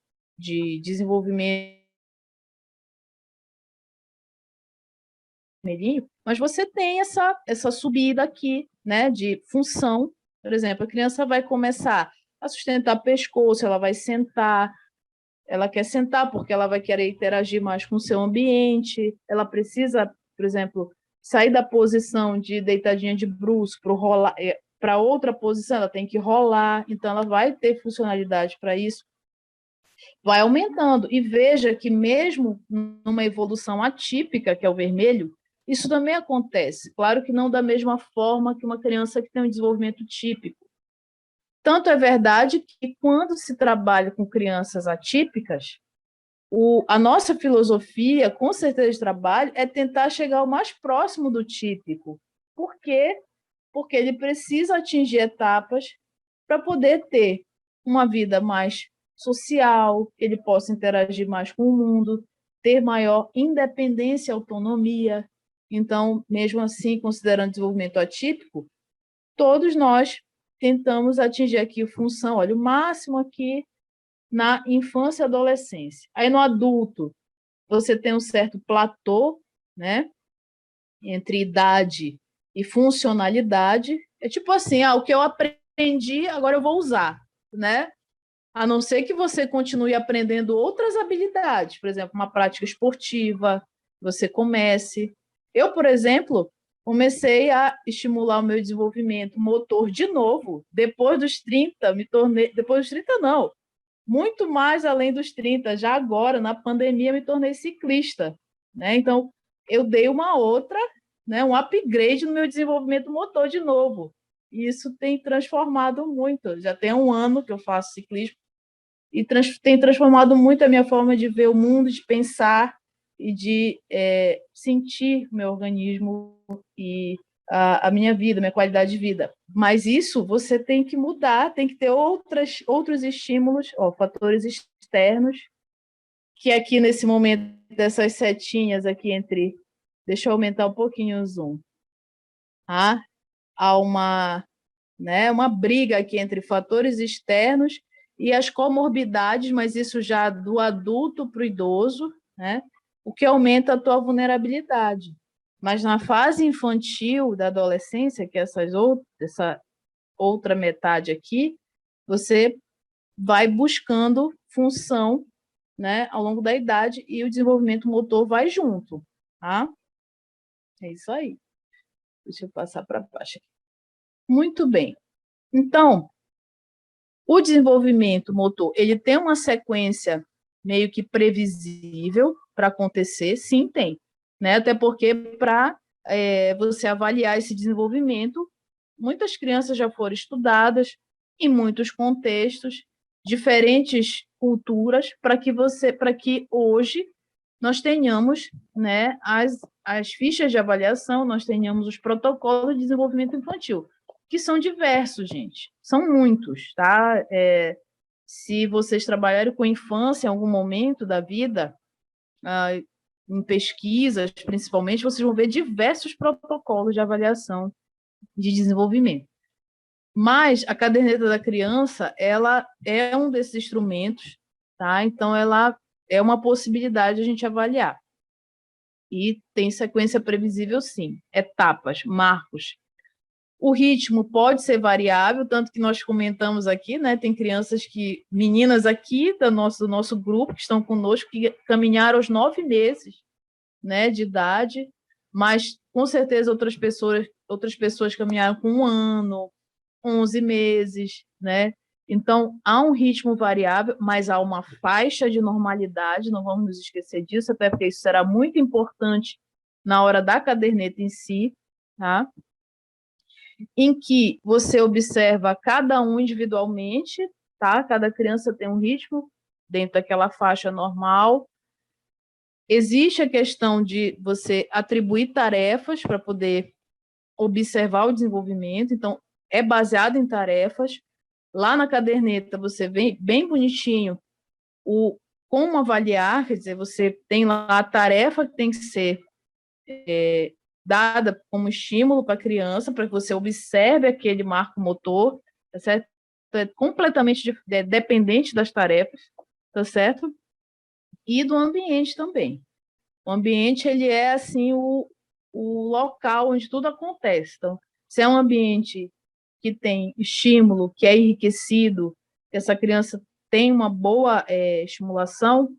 desenvolvimento vermelhinho, mas você tem essa subida aqui, né, de função. Por exemplo, a criança vai começar a sustentar o pescoço, ela vai sentar, ela quer sentar porque ela vai querer interagir mais com o seu ambiente, ela precisa, por exemplo, sair da posição de deitadinha de bruço para outra posição, ela tem que rolar, então ela vai ter funcionalidade para isso, vai aumentando. E veja que mesmo numa evolução atípica, que é o vermelho, isso também acontece. Claro que não da mesma forma que uma criança que tem um desenvolvimento típico. Tanto é verdade que quando se trabalha com crianças atípicas, a nossa filosofia, com certeza, de trabalho é tentar chegar o mais próximo do típico. Por quê? Porque ele precisa atingir etapas para poder ter uma vida mais social, que ele possa interagir mais com o mundo, ter maior independência e autonomia. Então, mesmo assim, considerando desenvolvimento atípico, todos nós tentamos atingir aqui a função, olha, o máximo aqui na infância e adolescência. Aí no adulto, você tem um certo platô, né, entre idade e funcionalidade. É tipo assim, o que eu aprendi, agora eu vou usar, né? A não ser que você continue aprendendo outras habilidades, por exemplo, uma prática esportiva, você comece. Eu, por exemplo, comecei a estimular o meu desenvolvimento motor de novo, depois dos 30, depois dos 30 não, muito mais além dos 30, já agora, na pandemia, me tornei ciclista, né? Então, eu dei uma outra, né, um upgrade no meu desenvolvimento motor de novo. E isso tem transformado muito. Já tem 1 ano que eu faço ciclismo, e tem transformado muito a minha forma de ver o mundo, de pensar e de sentir meu organismo e a minha vida, minha qualidade de vida. Mas isso você tem que mudar, tem que ter outros estímulos, fatores externos, que aqui nesse momento, dessas setinhas aqui entre... Deixa eu aumentar um pouquinho o zoom. Há uma briga aqui entre fatores externos e as comorbidades, mas isso já do adulto para o idoso, né? O que aumenta a tua vulnerabilidade. Mas na fase infantil da adolescência, que é essa outra metade aqui, você vai buscando função, né, ao longo da idade, e o desenvolvimento motor vai junto, tá? É isso aí. Deixa eu passar para baixo aqui. Muito bem. Então, o desenvolvimento motor, ele tem uma sequência meio que previsível para acontecer? Sim, tem. Né? Até porque, para você avaliar esse desenvolvimento, muitas crianças já foram estudadas em muitos contextos, diferentes culturas, para que hoje nós tenhamos, né, as fichas de avaliação, nós tenhamos os protocolos de desenvolvimento infantil, que são diversos, gente, são muitos, tá? Se vocês trabalharem com infância em algum momento da vida, em pesquisas, principalmente, vocês vão ver diversos protocolos de avaliação de desenvolvimento. Mas a caderneta da criança, ela é um desses instrumentos, tá? Então, ela é uma possibilidade de a gente avaliar. E tem sequência previsível, sim. Etapas, marcos. O ritmo pode ser variável, tanto que nós comentamos aqui, né? Tem meninas aqui do nosso grupo, que estão conosco, que caminharam aos 9 meses, né, de idade, mas com certeza outras pessoas caminharam com 1 ano, 11 meses, né? Então, há um ritmo variável, mas há uma faixa de normalidade, não vamos nos esquecer disso, até porque isso será muito importante na hora da caderneta em si, tá? Em que você observa cada um individualmente, tá? Cada criança tem um ritmo dentro daquela faixa normal. Existe a questão de você atribuir tarefas para poder observar o desenvolvimento, então é baseado em tarefas. Lá na caderneta você vê bem bonitinho como avaliar, quer dizer, você tem lá a tarefa que tem que ser dada como estímulo para a criança, para que você observe aquele marco motor, tá certo? É completamente dependente das tarefas, tá certo? E do ambiente também. O ambiente, ele é, assim, o local onde tudo acontece. Então, se é um ambiente que tem estímulo, que é enriquecido, que essa criança tem uma boa estimulação,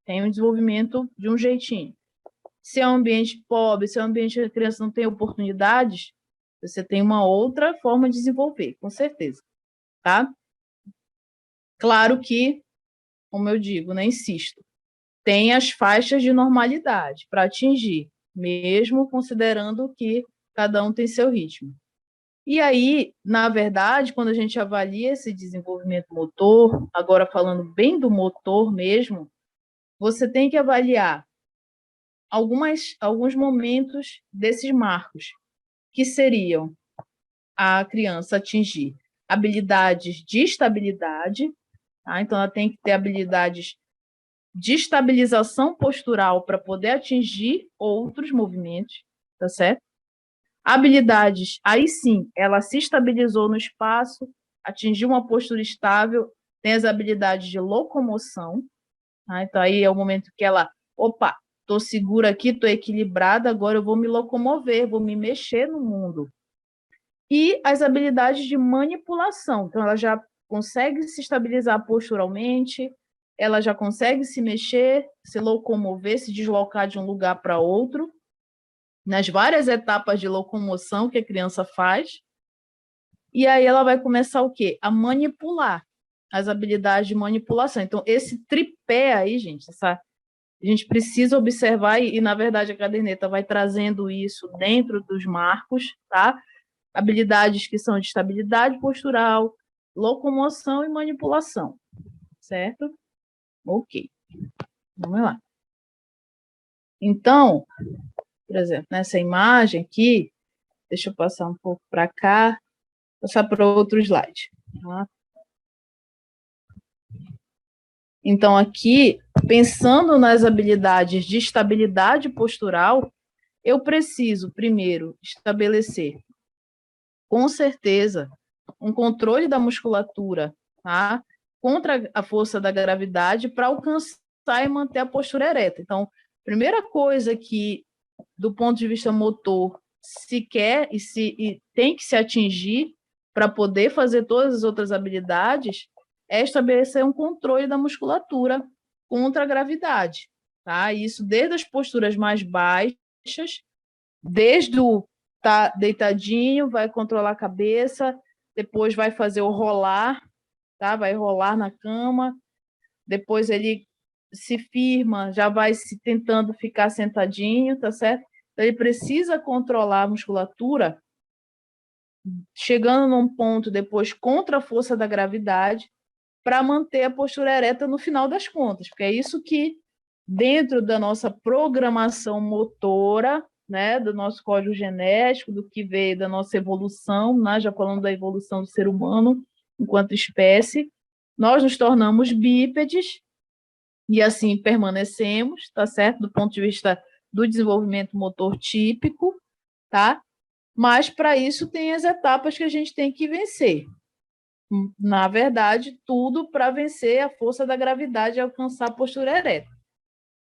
tem um desenvolvimento de um jeitinho. Se é um ambiente pobre, se é um ambiente que a criança não tem oportunidades, você tem uma outra forma de desenvolver, com certeza, tá? Claro que, como eu digo, né, insisto, tem as faixas de normalidade para atingir, mesmo considerando que cada um tem seu ritmo. E aí, na verdade, quando a gente avalia esse desenvolvimento motor, agora falando bem do motor mesmo, você tem que avaliar alguns momentos desses marcos, que seriam a criança atingir habilidades de estabilidade, tá? Então ela tem que ter habilidades de estabilização postural para poder atingir outros movimentos, tá certo? Habilidades, aí sim, ela se estabilizou no espaço, atingiu uma postura estável, tem as habilidades de locomoção, tá? Então aí é o momento que ela, opa, estou segura aqui, estou equilibrada, agora eu vou me locomover, vou me mexer no mundo. E as habilidades de manipulação, então ela já consegue se estabilizar posturalmente, ela já consegue se mexer, se locomover, se deslocar de um lugar para outro, nas várias etapas de locomoção que a criança faz. E aí ela vai começar o quê? A manipular, as habilidades de manipulação. Então, esse tripé aí, gente, a gente precisa observar, e, na verdade, a caderneta vai trazendo isso dentro dos marcos, tá? Habilidades que são de estabilidade postural, locomoção e manipulação, certo? Ok, vamos lá. Então, por exemplo, nessa imagem aqui, deixa eu passar um pouco para cá, passar para outro slide. Tá? Então, aqui, pensando nas habilidades de estabilidade postural, eu preciso, primeiro, estabelecer, com certeza, um controle da musculatura, tá? Contra a força da gravidade para alcançar e manter a postura ereta. Então, primeira coisa que, do ponto de vista motor, se quer e tem que se atingir para poder fazer todas as outras habilidades é estabelecer um controle da musculatura contra a gravidade. Tá? Isso desde as posturas mais baixas, desde o tá deitadinho, vai controlar a cabeça, depois vai fazer o rolar, tá? Vai rolar na cama, depois ele se firma, já vai se tentando ficar sentadinho, tá certo? Então, ele precisa controlar a musculatura, chegando num ponto depois contra a força da gravidade, para manter a postura ereta no final das contas, porque é isso que, dentro da nossa programação motora, né, do nosso código genético, do que veio da nossa evolução, né, já falando da evolução do ser humano enquanto espécie, nós nos tornamos bípedes e assim permanecemos, tá certo? Do ponto de vista do desenvolvimento motor típico, tá? Mas para isso tem as etapas que a gente tem que vencer. Na verdade, tudo para vencer a força da gravidade e alcançar a postura ereta.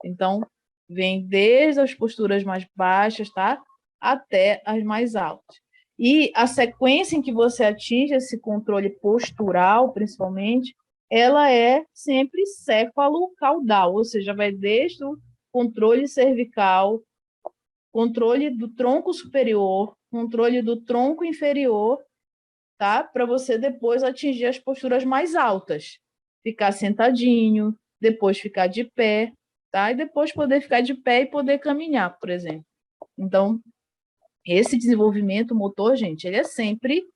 Então, vem desde as posturas mais baixas, tá? Até as mais altas. E a sequência em que você atinge esse controle postural, principalmente, ela é sempre céfalo-caudal, ou seja, vai desde o controle cervical, controle do tronco superior, controle do tronco inferior, tá? Para você depois atingir as posturas mais altas. Ficar sentadinho, depois ficar de pé, tá? E depois poder ficar de pé e poder caminhar, por exemplo. Então, esse desenvolvimento motor, gente, ele é sempre...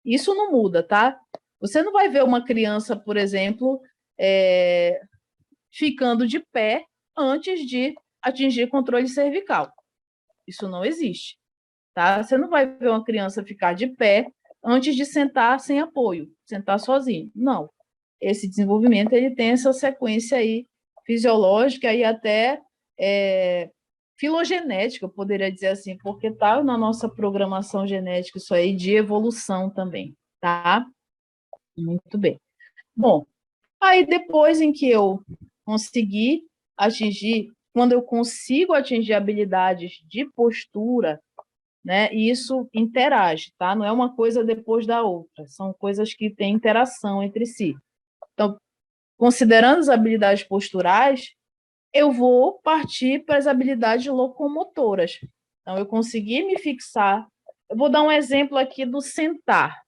Isso não muda, tá? Você não vai ver uma criança, por exemplo, ficando de pé antes de atingir controle cervical. Isso não existe, tá? Você não vai ver uma criança ficar de pé antes de sentar sem apoio, sentar sozinho. Não. Esse desenvolvimento ele tem essa sequência aí fisiológica e até filogenética, eu poderia dizer assim, porque está na nossa programação genética isso aí de evolução também, tá? Muito bem. Bom, aí depois em que eu consegui atingir, quando eu consigo atingir habilidades de postura, né, e isso interage, tá? Não é uma coisa depois da outra, são coisas que têm interação entre si. Então, considerando as habilidades posturais, eu vou partir para as habilidades locomotoras. Então, eu consegui me fixar. Eu vou dar um exemplo aqui do sentar.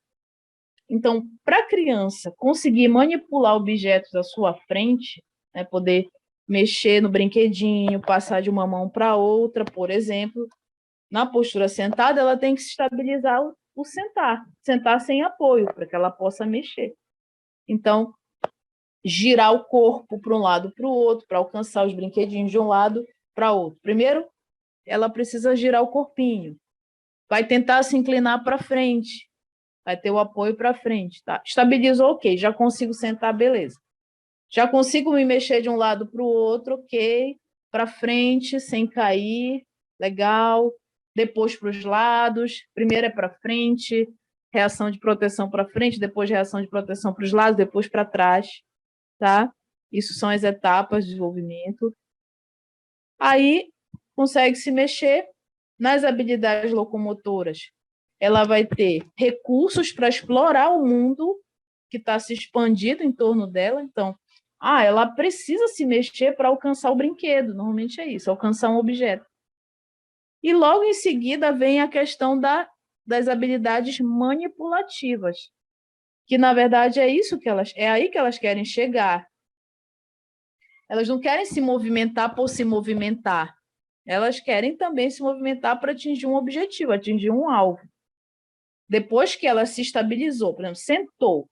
Então, para a criança conseguir manipular objetos à sua frente, né, poder mexer no brinquedinho, passar de uma mão para outra, por exemplo, na postura sentada, ela tem que estabilizar o sentar, sentar sem apoio, para que ela possa mexer. Então, girar o corpo para um lado para o outro, para alcançar os brinquedinhos de um lado para outro. Primeiro, ela precisa girar o corpinho, vai tentar se inclinar para frente, vai ter o apoio para frente, tá? Estabilizou, ok, já consigo sentar, beleza. Já consigo me mexer de um lado para o outro, ok, para frente, sem cair, legal. Depois para os lados, primeiro é para frente, reação de proteção para frente, depois reação de proteção para os lados, depois para trás, tá? Isso são as etapas de desenvolvimento. Aí, consegue se mexer nas habilidades locomotoras. Ela vai ter recursos para explorar o mundo que está se expandindo em torno dela. Então, ela precisa se mexer para alcançar o brinquedo. Normalmente é isso, alcançar um objeto. E logo em seguida vem a questão das habilidades manipulativas, que na verdade é aí que elas querem chegar. Elas não querem se movimentar por se movimentar. Elas querem também se movimentar para atingir um objetivo, atingir um alvo. Depois que ela se estabilizou, por exemplo, sentou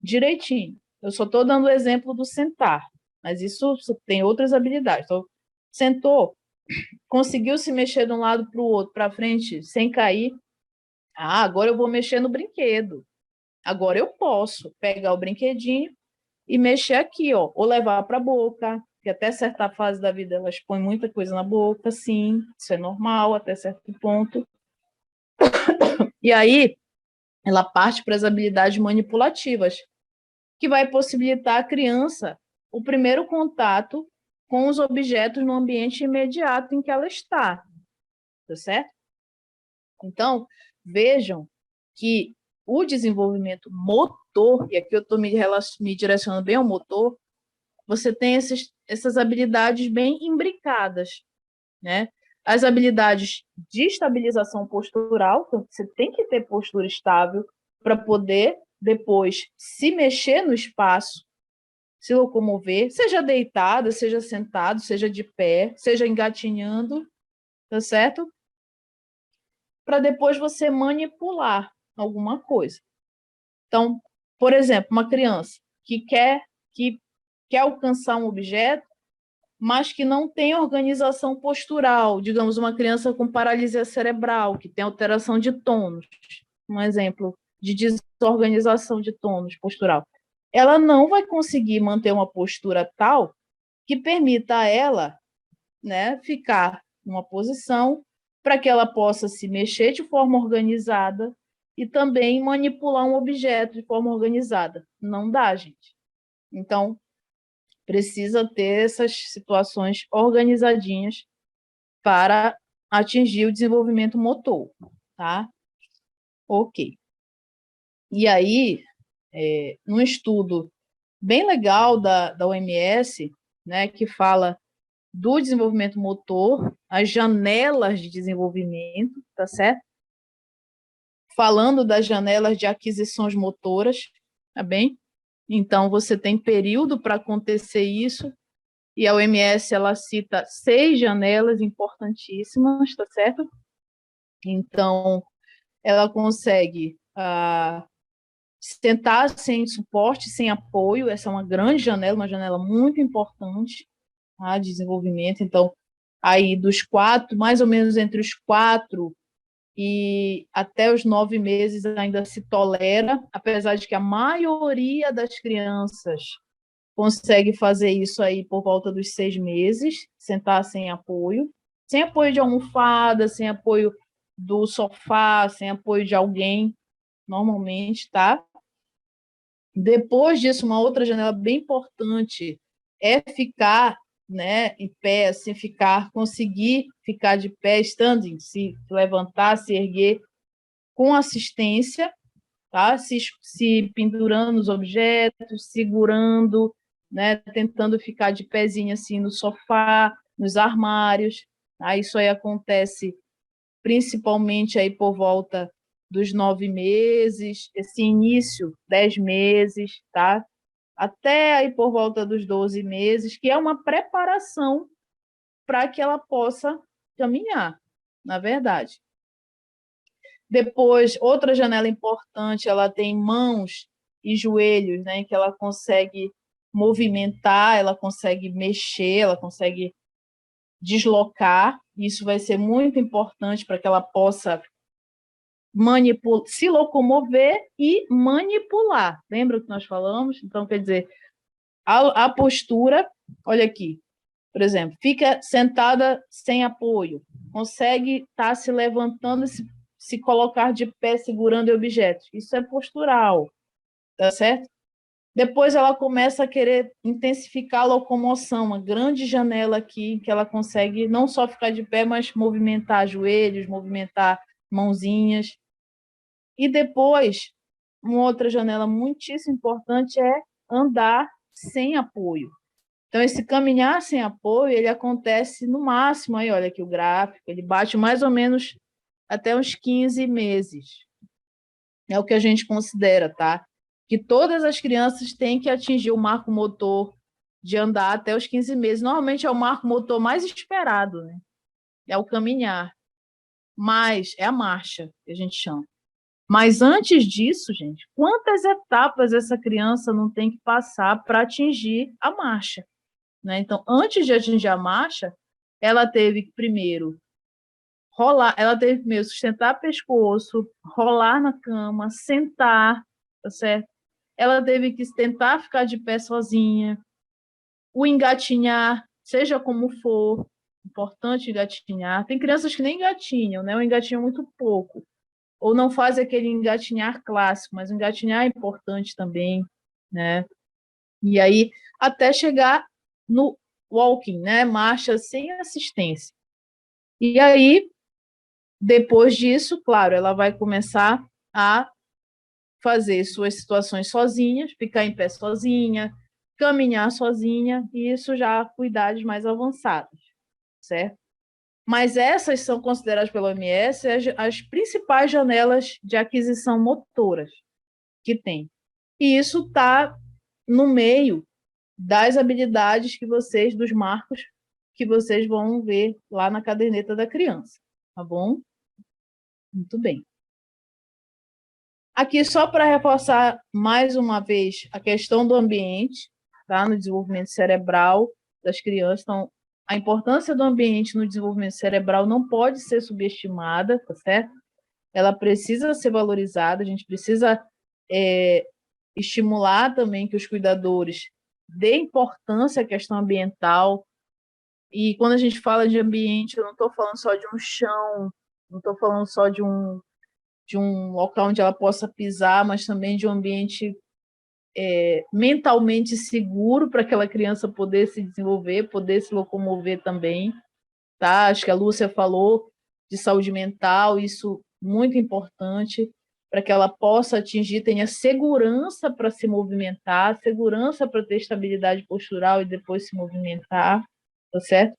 direitinho. Eu só estou dando o exemplo do sentar, mas isso tem outras habilidades. Então, sentou, conseguiu se mexer de um lado para o outro, para frente, sem cair. Agora eu vou mexer no brinquedo. Agora eu posso pegar o brinquedinho e mexer aqui, ó, ou levar para a boca, que até certa fase da vida elas põem muita coisa na boca, sim, isso é normal até certo ponto. E aí ela parte para as habilidades manipulativas, que vai possibilitar à criança o primeiro contato com os objetos no ambiente imediato em que ela está, tá certo? Então, vejam que o desenvolvimento motor, e aqui eu estou me direcionando bem ao motor, você tem essas habilidades bem imbricadas, né? As habilidades de estabilização postural, então você tem que ter postura estável para poder depois se mexer no espaço, se locomover, seja deitado, seja sentado, seja de pé, seja engatinhando, tá certo? Para depois você manipular alguma coisa. Então, por exemplo, uma criança que quer alcançar um objeto, mas que não tem organização postural, digamos, uma criança com paralisia cerebral, que tem alteração de tônus, um exemplo de desorganização de tônus postural, ela não vai conseguir manter uma postura tal que permita a ela, né, ficar numa posição para que ela possa se mexer de forma organizada e também manipular um objeto de forma organizada. Não dá, gente. Então, precisa ter essas situações organizadinhas para atingir o desenvolvimento motor, tá? Ok. E aí, num estudo bem legal da OMS, né, que fala do desenvolvimento motor, as janelas de desenvolvimento, tá certo? Falando das janelas de aquisições motoras, tá bem? Então, você tem período para acontecer isso, e a OMS ela cita 6 janelas importantíssimas, tá certo? Então, ela consegue sentar sem suporte, sem apoio, essa é uma grande janela, uma janela muito importante, tá, de desenvolvimento. Então, aí dos 4, mais ou menos entre os 4 e até os 9 meses ainda se tolera, apesar de que a maioria das crianças consegue fazer isso aí por volta dos 6 meses, sentar sem apoio de almofada, sem apoio do sofá, sem apoio de alguém, normalmente, tá? Depois disso, uma outra janela bem importante é ficar, né, em pé, assim, conseguir ficar de pé, standing, se levantar, se erguer com assistência, tá? Se pendurando nos objetos, segurando, né, tentando ficar de pezinho assim no sofá, nos armários, tá? Isso aí acontece principalmente aí por volta dos 9 meses, esse início, 10 meses, tá? Até aí por volta dos 12 meses, que é uma preparação para que ela possa caminhar, na verdade. Depois, outra janela importante, ela tem mãos e joelhos, né, que ela consegue movimentar, ela consegue mexer, ela consegue deslocar. Isso vai ser muito importante para que ela possa se locomover e manipular. Lembra que nós falamos? Então, quer dizer, a postura, olha aqui, por exemplo, fica sentada sem apoio, consegue estar se levantando e se colocar de pé segurando objetos. Isso é postural, tá certo? Depois ela começa a querer intensificar a locomoção, uma grande janela aqui que ela consegue não só ficar de pé, mas movimentar joelhos, movimentar mãozinhas. E depois uma outra janela muitíssimo importante é andar sem apoio. Então, esse caminhar sem apoio, ele acontece no máximo, aí olha aqui o gráfico, ele bate mais ou menos até uns 15 meses. É o que a gente considera, tá? Que todas as crianças têm que atingir o marco motor de andar até os 15 meses. Normalmente é o marco motor mais esperado, né? É o caminhar. Mas é a marcha, que a gente chama. Mas antes disso, gente, quantas etapas essa criança não tem que passar para atingir a marcha? Né? Então, antes de atingir a marcha, ela teve que primeiro rolar, ela teve que primeiro sustentar o pescoço, rolar na cama, sentar, tá certo? Ela teve que tentar ficar de pé sozinha, o engatinhar, seja como for, importante engatinhar. Tem crianças que nem engatinham, né? Ou engatinham muito pouco, ou não fazem aquele engatinhar clássico, mas o engatinhar é importante também, né? E aí, até chegar no walking, né? Marcha sem assistência. E aí, depois disso, claro, ela vai começar a fazer suas situações sozinhas, ficar em pé sozinha, caminhar sozinha, e isso já com idades mais avançadas, certo? Mas essas são consideradas pela OMS as principais janelas de aquisição motoras que tem. E isso está no meio das habilidades dos marcos que vocês vão ver lá na caderneta da criança, tá bom? Muito bem. Aqui, só para reforçar mais uma vez a questão do ambiente, tá? No desenvolvimento cerebral das crianças. Então, a importância do ambiente no desenvolvimento cerebral não pode ser subestimada, tá certo? Ela precisa ser valorizada, a gente precisa estimular também que os cuidadores dêem importância à questão ambiental. E quando a gente fala de ambiente, eu não estou falando só de um chão, não estou falando só de um local onde ela possa pisar, mas também de um ambiente mentalmente seguro para aquela criança poder se desenvolver, poder se locomover também, tá? Acho que a Lúcia falou de saúde mental, isso muito importante para que ela possa atingir, tenha segurança para se movimentar, segurança para ter estabilidade postural e depois se movimentar, tá certo?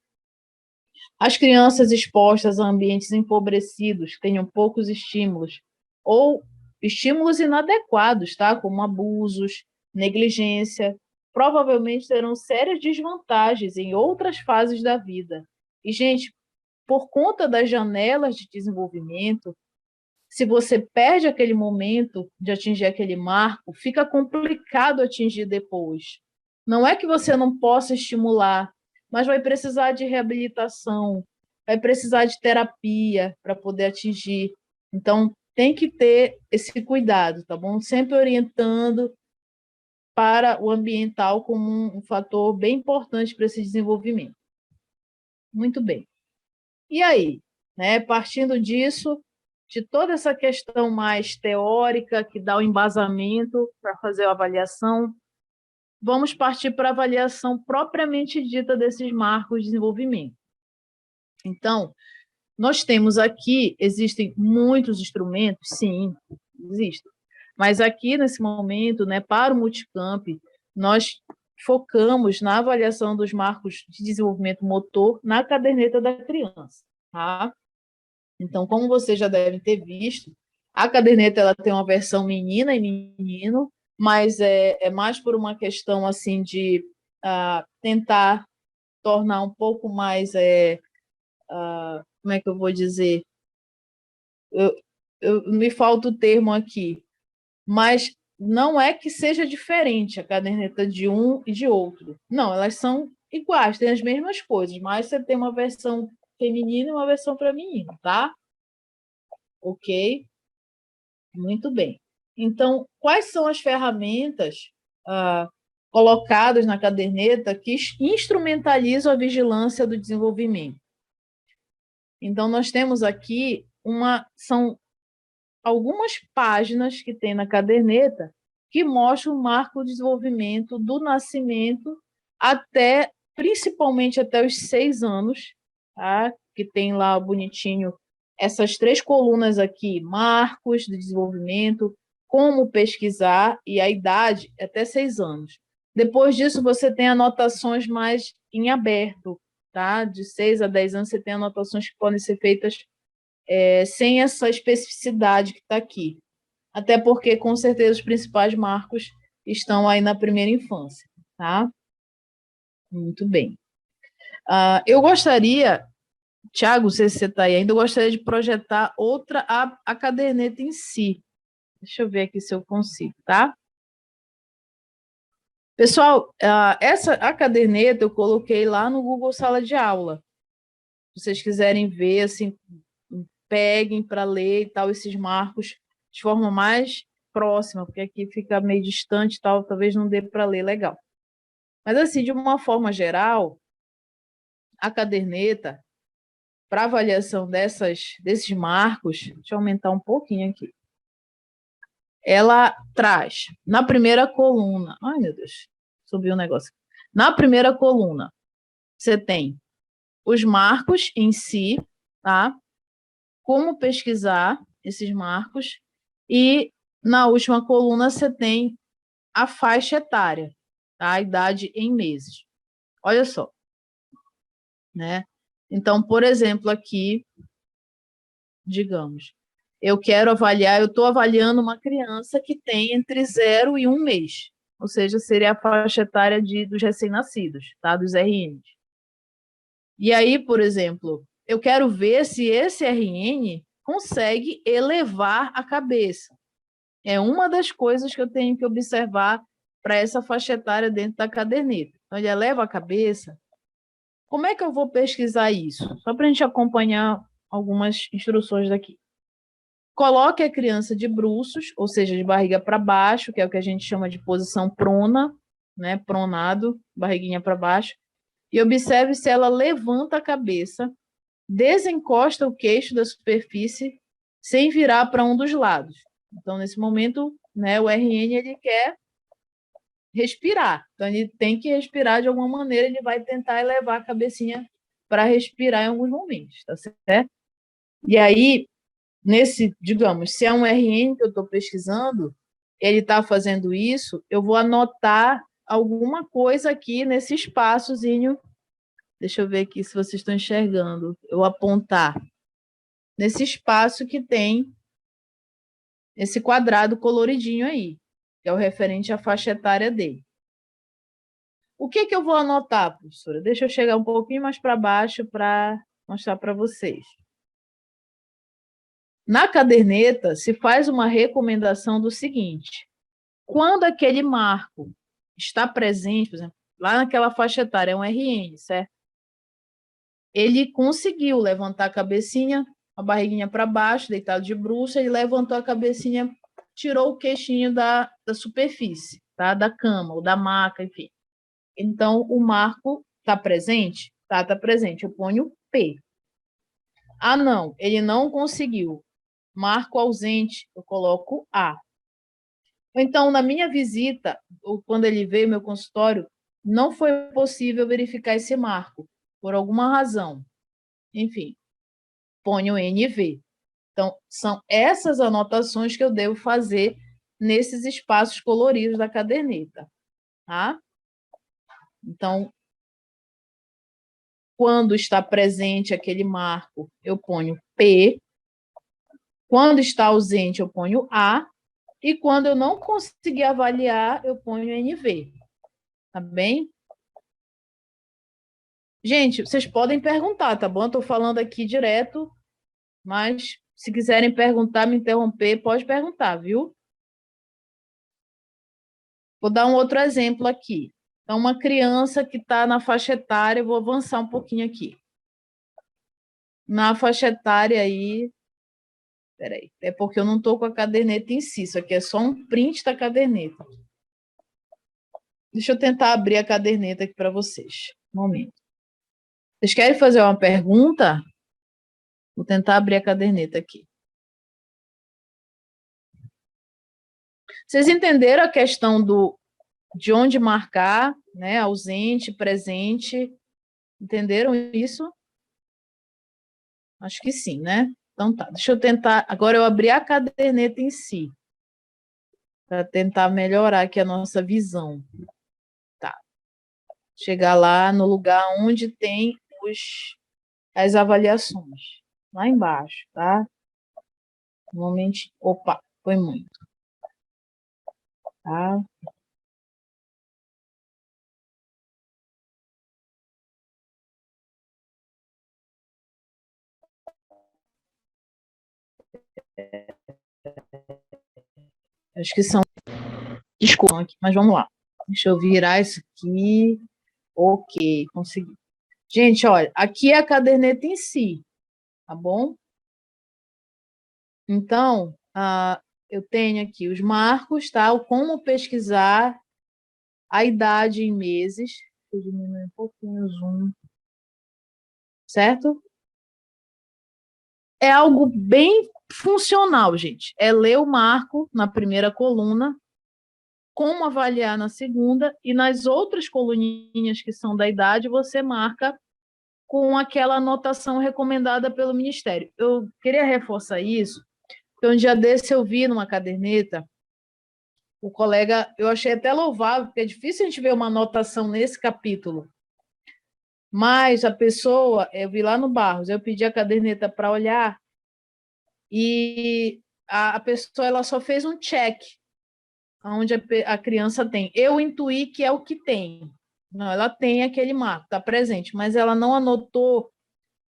As crianças expostas a ambientes empobrecidos, tenham poucos estímulos, ou estímulos inadequados, tá? Como abusos, negligência, provavelmente terão sérias desvantagens em outras fases da vida. E, gente, por conta das janelas de desenvolvimento, se você perde aquele momento de atingir aquele marco, fica complicado atingir depois. Não é que você não possa estimular, mas vai precisar de reabilitação, vai precisar de terapia para poder atingir. Então, tem que ter esse cuidado, tá bom? Sempre orientando para o ambiental como um fator bem importante para esse desenvolvimento. Muito bem. E aí, né, partindo disso, de toda essa questão mais teórica, que dá o embasamento para fazer a avaliação, vamos partir para a avaliação propriamente dita desses marcos de desenvolvimento. Então, nós temos aqui, existem muitos instrumentos, sim, existem, mas aqui, nesse momento, né, para o Multicamp, nós focamos na avaliação dos marcos de desenvolvimento motor na caderneta da criança, tá? Então, como vocês já devem ter visto, a caderneta ela tem uma versão menina e menino, mas é mais por uma questão assim de tentar tornar um pouco mais, como é que eu vou dizer? Me falta o termo aqui, mas não é que seja diferente a caderneta de um e de outro. Não, elas são iguais, têm as mesmas coisas, mas você tem uma versão feminina e uma versão para menino, tá? Ok? Muito bem. Então, quais são as ferramentas colocadas na caderneta que instrumentalizam a vigilância do desenvolvimento? Então, nós temos aqui são algumas páginas que tem na caderneta que mostram o marco de desenvolvimento do nascimento principalmente até os 6 anos, tá? Que tem lá bonitinho essas 3 colunas aqui, marcos de desenvolvimento, como pesquisar e a idade é até 6 anos. Depois disso, você tem anotações mais em aberto, tá? De 6 a 10 anos, você tem anotações que podem ser feitas sem essa especificidade que está aqui. Até porque, com certeza, os principais marcos estão aí na primeira infância, tá? Muito bem. Eu gostaria, Tiago, não sei se você está aí ainda, eu gostaria de projetar a caderneta em si. Deixa eu ver aqui se eu consigo, tá? Pessoal, a caderneta eu coloquei lá no Google Sala de Aula. Se vocês quiserem ver, assim, peguem para ler e tal, esses marcos de forma mais próxima, porque aqui fica meio distante e tal, talvez não dê para ler legal. Mas, assim, de uma forma geral, a caderneta, para avaliação desses marcos, deixa eu aumentar um pouquinho aqui, ela traz, na primeira coluna, ai, meu Deus, subiu um negócio. Na primeira coluna, você tem os marcos em si, tá? Como pesquisar esses marcos, e na última coluna você tem a faixa etária, tá? A idade em meses. Olha só, né? Então, por exemplo, aqui, digamos, eu estou avaliando uma criança que tem entre 0 e 1 mês, ou seja, seria a faixa etária dos recém-nascidos, tá? Dos RNs. E aí, por exemplo, eu quero ver se esse RN consegue elevar a cabeça. É uma das coisas que eu tenho que observar para essa faixa etária dentro da caderneta. Então, ele eleva a cabeça. Como é que eu vou pesquisar isso? Só para a gente acompanhar algumas instruções daqui. Coloque a criança de bruços, ou seja, de barriga para baixo, que é o que a gente chama de posição prona, né? Pronado, barriguinha para baixo, e observe se ela levanta a cabeça, desencosta o queixo da superfície sem virar para um dos lados. Então, nesse momento, né, o RN ele quer respirar. Então, ele tem que respirar de alguma maneira, ele vai tentar elevar a cabecinha para respirar em alguns momentos, tá certo? E aí, digamos, se é um RN que eu estou pesquisando, ele está fazendo isso, eu vou anotar alguma coisa aqui nesse espaçozinho. Deixa eu ver aqui se vocês estão enxergando. Eu apontar nesse espaço que tem esse quadrado coloridinho aí, que é o referente à faixa etária dele. O que eu vou anotar, professora? Deixa eu chegar um pouquinho mais para baixo para mostrar para vocês. Na caderneta, se faz uma recomendação do seguinte: quando aquele marco está presente, por exemplo, lá naquela faixa etária, é um RN, certo? Ele conseguiu levantar a cabecinha, a barriguinha para baixo, deitado de bruços, ele levantou a cabecinha, tirou o queixinho da superfície, tá? Da cama ou da maca, enfim. Então, o marco está presente? Tá presente. Eu ponho P. Ah, não, ele não conseguiu. Marco ausente, eu coloco A. Então, na minha visita, ou quando ele veio ao meu consultório, não foi possível verificar esse marco, por alguma razão. Enfim, ponho NV. Então, são essas anotações que eu devo fazer nesses espaços coloridos da caderneta, tá? Então, quando está presente aquele marco, eu ponho P. Quando está ausente, eu ponho A. E quando eu não conseguir avaliar, eu ponho NV. Tá bem? Gente, vocês podem perguntar, tá bom? Eu estou falando aqui direto, mas se quiserem perguntar, me interromper, pode perguntar, viu? Vou dar um outro exemplo aqui. Então, uma criança que está na faixa etária, eu vou avançar um pouquinho aqui. Na faixa etária aí, peraí, é porque eu não estou com a caderneta em si, isso aqui é só um print da caderneta. Deixa eu tentar abrir a caderneta aqui para vocês. Um momento. Vocês querem fazer uma pergunta? Vou tentar abrir a caderneta aqui. Vocês entenderam a questão de onde marcar, né? Ausente, presente. Entenderam isso? Acho que sim, né? Então tá, deixa eu tentar. Agora eu abri a caderneta em si. para tentar melhorar aqui a nossa visão. Tá. Chegar lá no lugar onde tem as avaliações. Lá embaixo, tá? Normalmente, opa, foi muito. Tá? Acho que são. Desculpa aqui, mas vamos lá. Deixa eu virar isso aqui. Ok, consegui. Gente, olha, aqui é a caderneta em si, tá bom? Então, eu tenho aqui os marcos, tá? O como pesquisar a idade em meses. Vou diminuir um pouquinho o zoom. Certo? É algo bem funcional, gente. É ler o marco na primeira coluna, como avaliar na segunda, e nas outras coluninhas que são da idade, você marca com aquela anotação recomendada pelo Ministério. Eu queria reforçar isso, porque um dia desse eu vi numa caderneta, o colega, eu achei até louvável, porque é difícil a gente ver uma anotação nesse capítulo, mas a pessoa, eu vi lá no Barros, eu pedi a caderneta para olhar, e a pessoa ela só fez um check, onde a criança tem. Eu intuí que é o que tem. Não, ela tem aquele marco, está presente, mas ela não anotou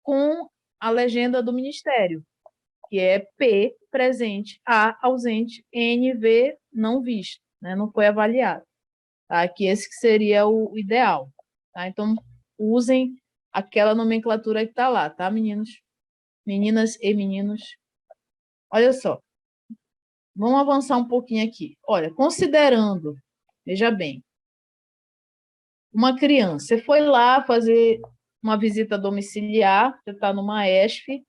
com a legenda do Ministério, que é P, presente, A, ausente, NV, não visto, né? Não foi avaliado. Tá? Que esse que seria o ideal. Tá? Então, usem aquela nomenclatura que está lá, tá, meninos? Meninas e meninos. Olha só. Vamos avançar um pouquinho aqui. Olha, considerando, veja bem, uma criança, você foi lá fazer uma visita domiciliar, você está numa ESF,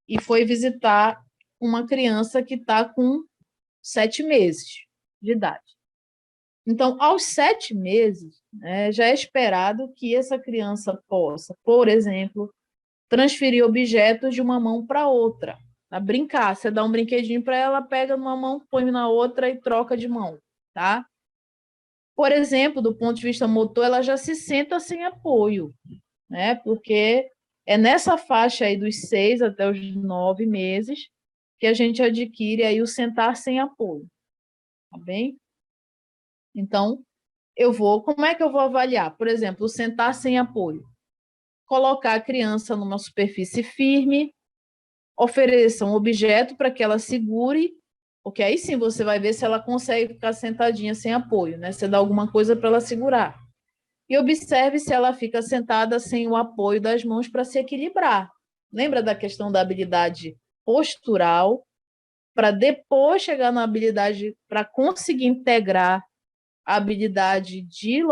e foi visitar uma criança que está com 7 meses de idade. Então, aos 7 meses, né, já é esperado que essa criança possa, por exemplo, transferir objetos de uma mão para outra. A brincar, você dá um brinquedinho para ela, pega numa mão, põe na outra e troca de mão, tá? Por exemplo, do ponto de vista motor, ela já se senta sem apoio, né? Porque é nessa faixa aí dos 6 até os 9 meses que a gente adquire aí o sentar sem apoio, tá bem? Então, como é que eu vou avaliar? Por exemplo, o sentar sem apoio. Colocar a criança numa superfície firme, ofereça um objeto para que ela segure, porque aí sim você vai ver se ela consegue ficar sentadinha sem apoio, né? Você dá alguma coisa para ela segurar. E observe se ela fica sentada sem o apoio das mãos para se equilibrar. Lembra da questão da habilidade postural, para depois chegar na habilidade, para conseguir integrar a habilidade de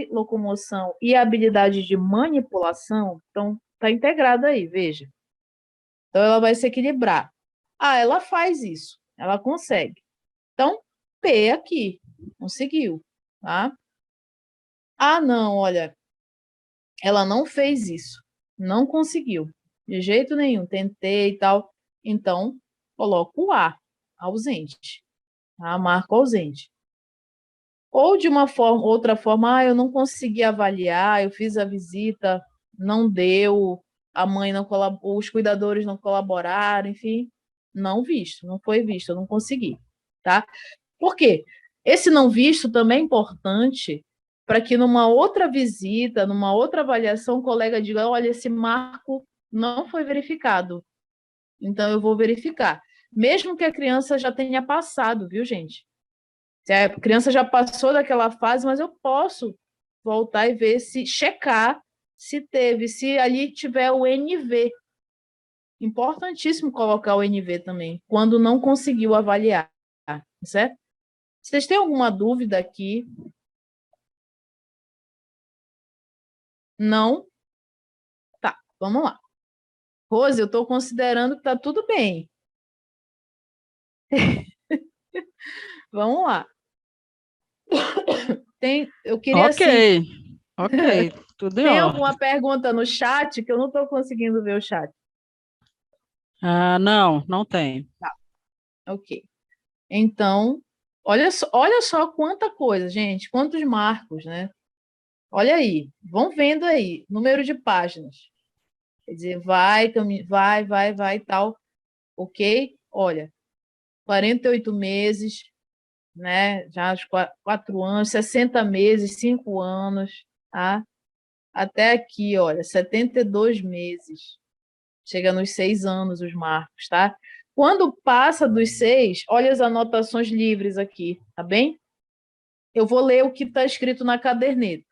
locomoção e a habilidade de manipulação? Então, está integrada aí, veja. Então, ela vai se equilibrar. Ela faz isso, ela consegue. Então, P aqui, conseguiu, tá? Não, olha, ela não fez isso, não conseguiu, de jeito nenhum, tentei e tal. Então, coloco o A, ausente, tá? Marco ausente. Ou de uma forma, outra forma, eu não consegui avaliar, eu fiz a visita, não deu, a mãe não colaborou, os cuidadores não colaboraram, enfim, não visto, não foi visto, eu não consegui, tá? Por quê? Esse não visto também é importante para que numa outra visita, numa outra avaliação, o colega diga, olha, esse marco não foi verificado, então eu vou verificar. Mesmo que a criança já tenha passado, viu, gente? Se a criança já passou daquela fase, mas eu posso voltar e ver checar se teve, se ali tiver o NV. Importantíssimo colocar o NV também, quando não conseguiu avaliar, certo? Vocês têm alguma dúvida aqui? Não? Tá, vamos lá. Rose, eu estou considerando que está tudo bem. Vamos lá. Eu queria
Ok, tudo em
tem
ordem.
alguma pergunta no chat que eu não estou conseguindo ver o chat?
Não, não tem.
Tá, ok. Então, Olha só quanta coisa, gente, quantos marcos, né? Olha aí, vão vendo aí, número de páginas. Quer dizer, vai, tal, ok? Olha, 48 meses, né? Já os 4 anos, 60 meses, 5 anos, tá? Até aqui, olha, 72 meses. Chega nos 6 anos os marcos, tá? Quando passa dos 6, olha as anotações livres aqui, tá bem? Eu vou ler o que está escrito na caderneta.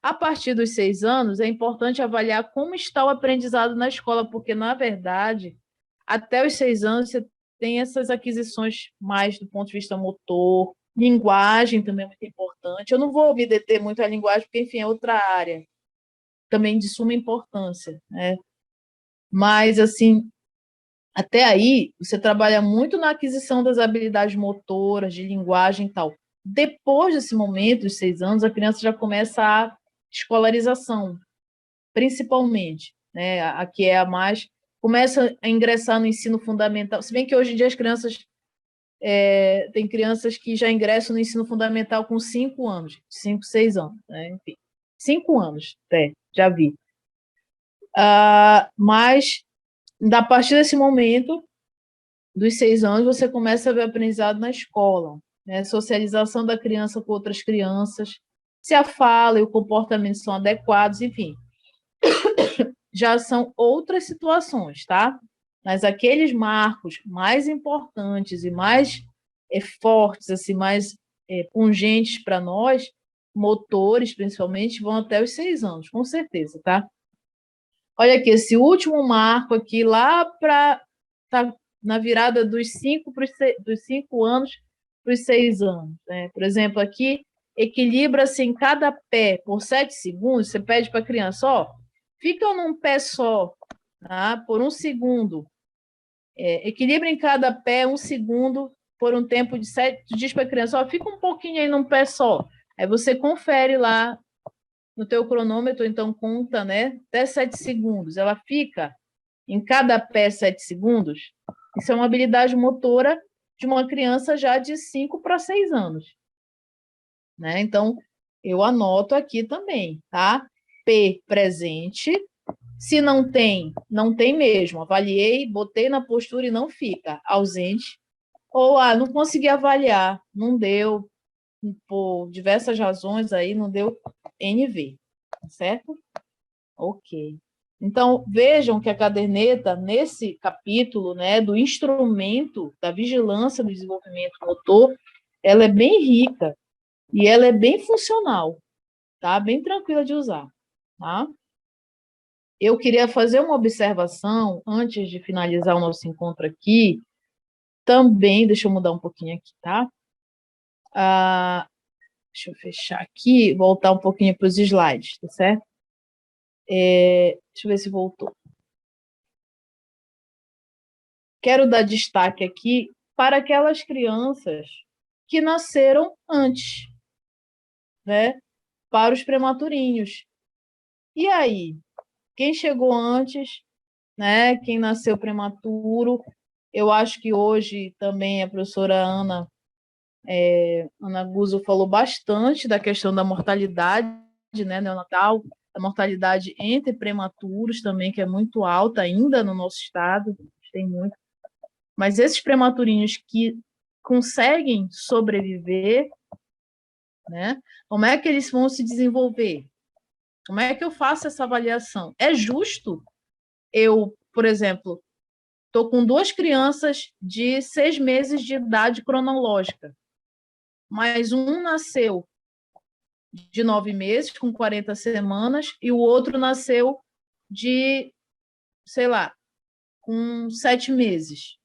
A partir dos 6 anos, é importante avaliar como está o aprendizado na escola, porque, na verdade, até os 6 anos, você tem essas aquisições mais do ponto de vista motor, linguagem também é muito importante. Eu não vou me deter muito à linguagem, porque, enfim, é outra área também de suma importância, né? Mas, assim, até aí, você trabalha muito na aquisição das habilidades motoras, de linguagem e tal. Depois desse momento, dos 6 anos, a criança já começa a escolarização, principalmente, né? Aqui é a mais... Começa a ingressar no ensino fundamental, se bem que hoje em dia as crianças... tem crianças que já ingressam no ensino fundamental com 5 anos, 5, 6 anos, né? Enfim, 5 anos, até, já vi. Mas, a partir desse momento, dos 6 anos, você começa a ver aprendizado na escola, né? Socialização da criança com outras crianças, se a fala e o comportamento são adequados, enfim, já são outras situações, tá? Mas aqueles marcos mais importantes e mais fortes, assim, mais pungentes para nós, motores principalmente, vão até os 6 anos, com certeza, tá? Olha aqui, esse último marco aqui, lá para... Tá na virada dos 5 anos para os 6 anos. Né? Por exemplo, aqui, equilibra-se em cada pé por 7 segundos, você pede para a criança, ó, fica num pé só, tá? Por 1 segundo. Equilibra em cada pé 1 segundo por um tempo de 7, tu diz para a criança, ó, fica um pouquinho aí num pé só. Aí você confere lá no teu cronômetro, então conta, né, até 7 segundos. Ela fica em cada pé 7 segundos. Isso é uma habilidade motora de uma criança já de 5 para 6 anos. Né? Então, eu anoto aqui também, tá? P, presente. Se não tem, não tem mesmo. Avaliei, botei na postura e não fica. Ausente. Ou, não consegui avaliar, não deu, por diversas razões aí, não deu NV. Certo? Ok. Então, vejam que a caderneta, nesse capítulo, né, do instrumento da vigilância do desenvolvimento motor, ela é bem rica e ela é bem funcional, tá? Bem tranquila de usar, tá? Eu queria fazer uma observação, antes de finalizar o nosso encontro aqui, também, deixa eu mudar um pouquinho aqui, tá? Deixa eu fechar aqui, voltar um pouquinho para os slides, tá certo? Deixa eu ver se voltou. Quero dar destaque aqui para aquelas crianças que nasceram antes, né? Para os prematurinhos. E aí? Quem chegou antes, né? Quem nasceu prematuro? Eu acho que hoje também a professora Ana Guzzo falou bastante da questão da mortalidade, né, neonatal, a mortalidade entre prematuros também, que é muito alta ainda no nosso estado, tem muito. Mas esses prematurinhos que conseguem sobreviver, né? Como é que eles vão se desenvolver? Como é que eu faço essa avaliação? É justo eu, por exemplo, estou com 2 crianças de 6 meses de idade cronológica, mas um nasceu de 9 meses, com 40 semanas, e o outro nasceu de, sei lá, com 7 meses.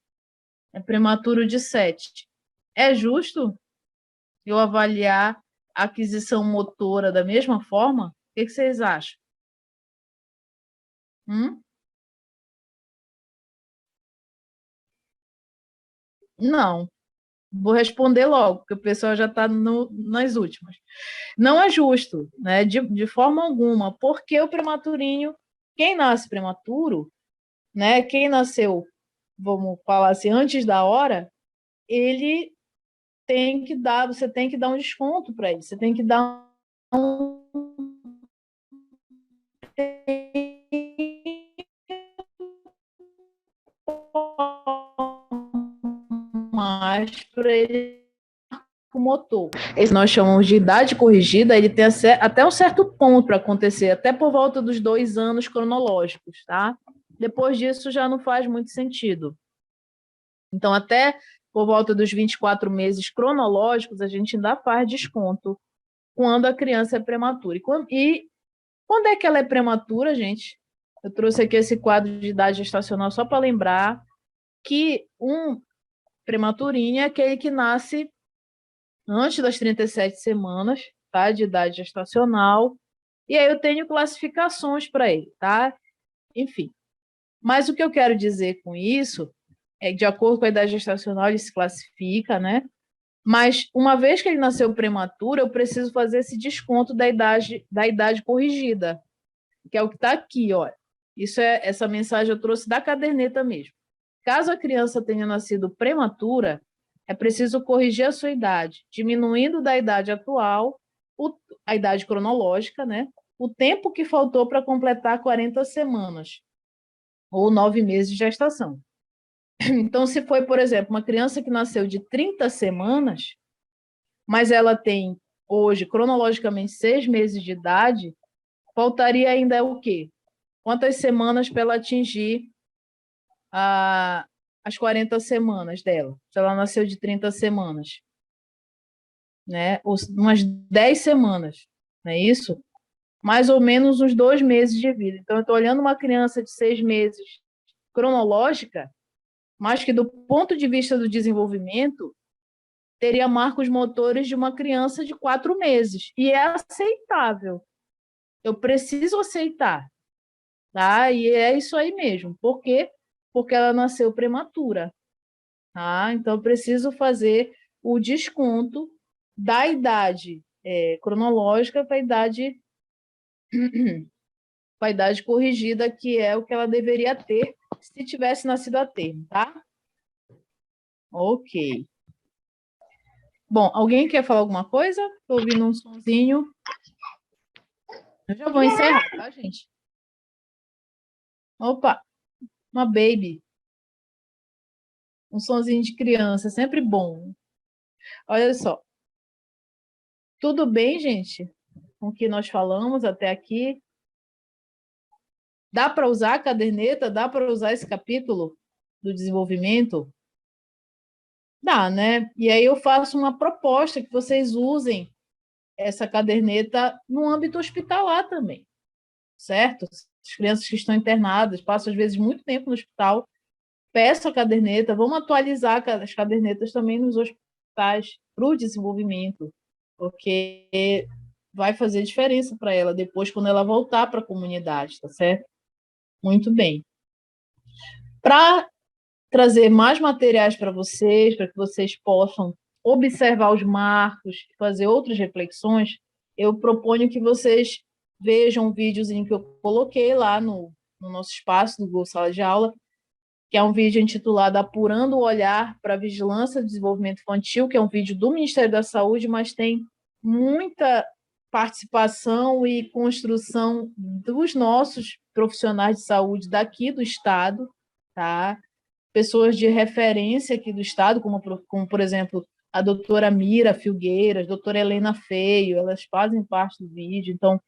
É prematuro de 7. É justo eu avaliar a aquisição motora da mesma forma? O que vocês acham? Não. Vou responder logo, porque o pessoal já está nas últimas. Não é justo, né? De forma alguma, porque o prematurinho, quem nasce prematuro, né? Quem nasceu, vamos falar assim, antes da hora, ele você tem que dar um desconto para ele, você tem que dar um mais para ele o motor. Esse nós chamamos de idade corrigida, ele tem até um certo ponto para acontecer, até por volta dos 2 anos cronológicos, tá? Depois disso já não faz muito sentido. Então, até por volta dos 24 meses cronológicos, a gente ainda faz desconto quando a criança é prematura. E quando é que ela é prematura, gente? Eu trouxe aqui esse quadro de idade gestacional só para lembrar que um prematurinho é aquele que nasce antes das 37 semanas, tá? De idade gestacional. E aí eu tenho classificações para ele, tá? Enfim. Mas o que eu quero dizer com isso é que, de acordo com a idade gestacional, ele se classifica, né? Mas, uma vez que ele nasceu prematuro, eu preciso fazer esse desconto da idade corrigida, que é o que está aqui, olha. Essa mensagem eu trouxe da caderneta mesmo. Caso a criança tenha nascido prematura, é preciso corrigir a sua idade, diminuindo da idade atual, a idade cronológica, né? O tempo que faltou para completar 40 semanas, ou 9 meses de gestação. Então, se foi, por exemplo, uma criança que nasceu de 30 semanas, mas ela tem, hoje, cronologicamente, 6 meses de idade, faltaria ainda o quê? Quantas semanas para ela atingir as 40 semanas dela? Se ela nasceu de 30 semanas, né? Umas 10 semanas, não é isso? Mais ou menos uns 2 meses de vida. Então, eu estou olhando uma criança de 6 meses cronológica, mas que, do ponto de vista do desenvolvimento, teria marcos motores de uma criança de 4 meses. E é aceitável. Eu preciso aceitar. Tá? E é isso aí mesmo. Por quê? Porque ela nasceu prematura. Tá? Então, eu preciso fazer o desconto da idade cronológica para a idade corrigida, que é o que ela deveria ter se tivesse nascido a termo, tá? Ok. Bom, alguém quer falar alguma coisa? Estou ouvindo um sonzinho. Eu já vou encerrar, tá, gente? Opa, uma baby. Um sonzinho de criança, sempre bom. Olha só. Tudo bem, gente? Com o que nós falamos até aqui? Dá para usar a caderneta? Dá para usar esse capítulo do desenvolvimento? Dá, né? E aí eu faço uma proposta que vocês usem essa caderneta no âmbito hospitalar também, certo? As crianças que estão internadas passam, às vezes, muito tempo no hospital, peço a caderneta, vamos atualizar as cadernetas também nos hospitais para o desenvolvimento, porque vai fazer diferença para ela depois, quando ela voltar para a comunidade, tá certo? Muito bem. Para trazer mais materiais para vocês, para que vocês possam observar os marcos, fazer outras reflexões, eu proponho que vocês vejam um videozinho que eu coloquei lá no nosso espaço do Google Sala de Aula, que é um vídeo intitulado Apurando o Olhar para a Vigilância do Desenvolvimento Infantil, que é um vídeo do Ministério da Saúde, mas tem muita participação e construção dos nossos profissionais de saúde daqui do Estado, tá? Pessoas de referência aqui do Estado, como por exemplo, a doutora Mira Filgueiras, a doutora Helena Feio, elas fazem parte do vídeo. Então,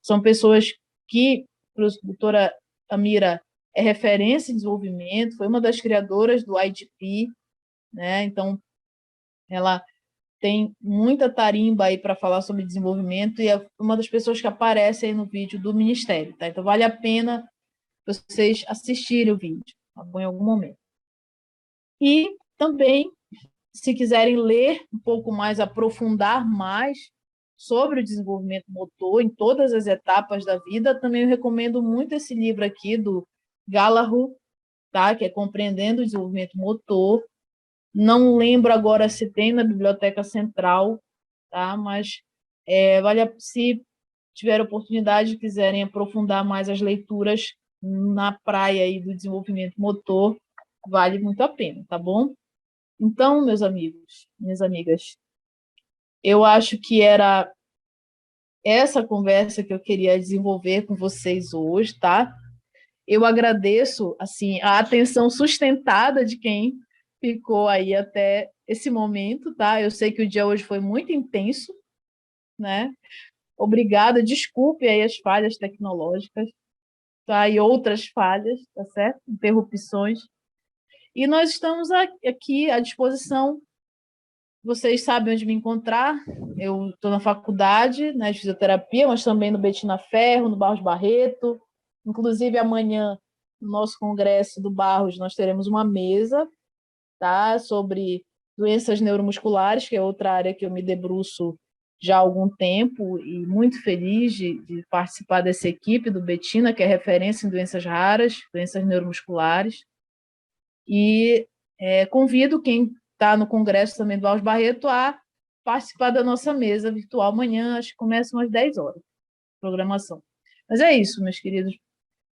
são pessoas que, a doutora Mira é referência em desenvolvimento, foi uma das criadoras do IDP, né? Então, ela tem muita tarimba aí para falar sobre desenvolvimento e é uma das pessoas que aparece aí no vídeo do Ministério, tá? Então, vale a pena vocês assistirem o vídeo, tá bom? Em algum momento. E também, se quiserem ler um pouco mais, aprofundar mais sobre o desenvolvimento motor em todas as etapas da vida, também eu recomendo muito esse livro aqui do Gallagher, tá? Que é Compreendendo o Desenvolvimento Motor. Não lembro agora se tem na Biblioteca Central, tá? Mas se tiver oportunidade e quiserem aprofundar mais as leituras na praia aí do desenvolvimento motor, vale muito a pena, tá bom? Então, meus amigos, minhas amigas, eu acho que era essa conversa que eu queria desenvolver com vocês hoje, tá? Eu agradeço, assim, a atenção sustentada de quem ficou aí até esse momento, tá? Eu sei que o dia hoje foi muito intenso, né? Obrigada, desculpe aí as falhas tecnológicas, tá? E outras falhas, tá certo? Interrupções. E nós estamos aqui à disposição. Vocês sabem onde me encontrar. Eu estou na faculdade, né, de fisioterapia, mas também no Betina Ferro, no Barros Barreto. Inclusive, amanhã, no nosso congresso do Barros, nós teremos uma mesa, tá, sobre doenças neuromusculares, que é outra área que eu me debruço já há algum tempo, e muito feliz de participar dessa equipe do Betina, que é referência em doenças raras, doenças neuromusculares. E convido quem está no congresso também do Alves Barreto a participar da nossa mesa virtual amanhã, acho que começa umas 10 horas, programação. Mas é isso, meus queridos.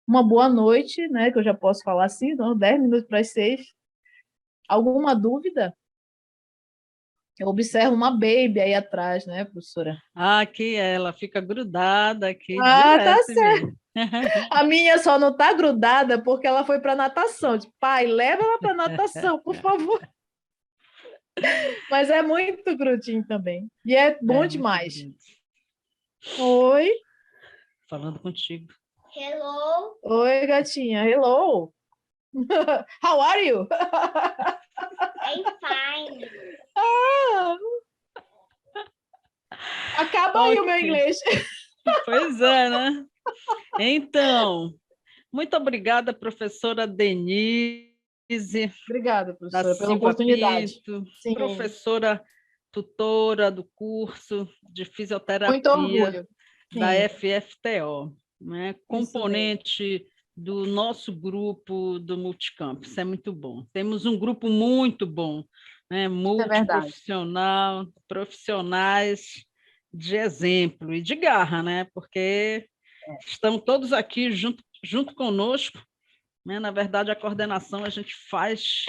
Uma boa noite, né, que eu já posso falar assim, então 10 minutos para as 6. Alguma dúvida? Eu observo uma baby aí atrás, né, professora?
Aqui ela fica grudada aqui
Tá
direto
certo.
mesmo.
A minha só não está grudada porque ela foi para natação. Tipo, pai, leva ela para natação, por favor. Mas é muito grudinho também. E é bom
Muito
demais.
bonito.
Oi.
Falando contigo.
Hello.
Oi, gatinha. Hello. How are you?
I'm fine.
Acaba aí o meu
Ok.
inglês.
Pois é, né? Então, muito obrigada, professora Denise
Obrigada,
da
professora, pela
Silva
oportunidade.
Pinto,
Sim,
professora tutora do curso de
muito
fisioterapia
orgulho.
da
Sim,
FFTO, né?
isso mesmo.
Componente do nosso grupo do Multicamp. Isso é muito bom. Temos um grupo muito bom, né? Multiprofissional, profissionais de exemplo e de garra, né? Porque estão todos aqui junto conosco, né? Na verdade, a coordenação a gente faz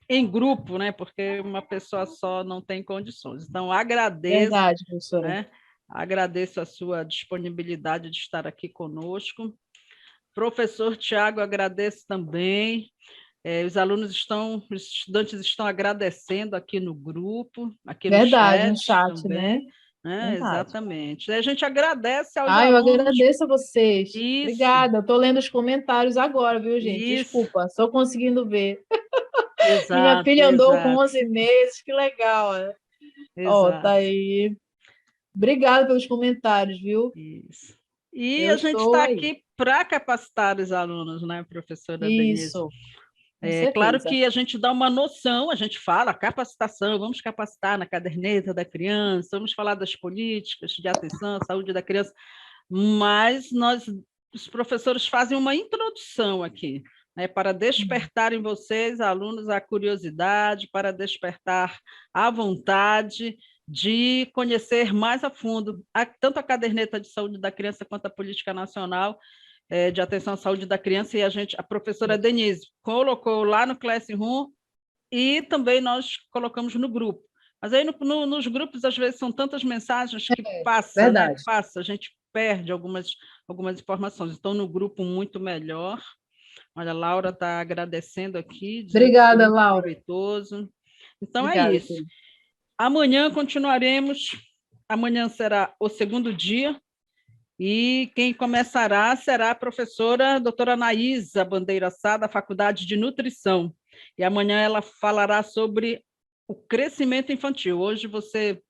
em grupo, né? Porque uma pessoa só não tem condições. Então, agradeço,
Verdade, professora.
né? Agradeço a sua disponibilidade de estar aqui conosco. Professor Tiago, agradeço também. Os estudantes estão agradecendo aqui no grupo, aqui no
Verdade, no
chat
chat, né?
também. Né?
Verdade.
Exatamente. A gente agradece aos
Eu
alunos.
agradeço a vocês.
Isso,
Obrigada. Eu estou lendo os comentários agora, viu, gente?
isso.
Desculpa, só conseguindo ver. Minha
Exato,
filha andou com
exato.
11 meses, que legal. Ó, tá
Exato.
aí. Obrigada pelos comentários, viu?
Isso. E
Eu
a gente
estou
está
aí.
aqui para capacitar os alunos, né, professora Denise?
Isso, com
É claro
certeza.
que a gente dá uma noção, a gente fala capacitação, vamos capacitar na caderneta da criança, vamos falar das políticas de atenção à saúde da criança, mas os professores fazem uma introdução aqui, né, para despertar em vocês, alunos, a curiosidade, para despertar a vontade de conhecer mais a fundo tanto a caderneta de saúde da criança quanto a política nacional de atenção à saúde da criança, e a professora Denise colocou lá no Classroom e também nós colocamos no grupo. Mas aí nos grupos, às vezes, são tantas mensagens que passa, né? Passa, a gente perde algumas informações. Então, no grupo, muito melhor. Olha, a Laura está agradecendo aqui, dizendo
Obrigada,
que foi muito
Laura.
proveitoso. Então,
Obrigada,
é isso.
querida.
Amanhã continuaremos. Amanhã será o segundo dia. E quem começará será a professora doutora Anaísa Bandeira Sá, da Faculdade de Nutrição. E amanhã ela falará sobre o crescimento infantil. Hoje você,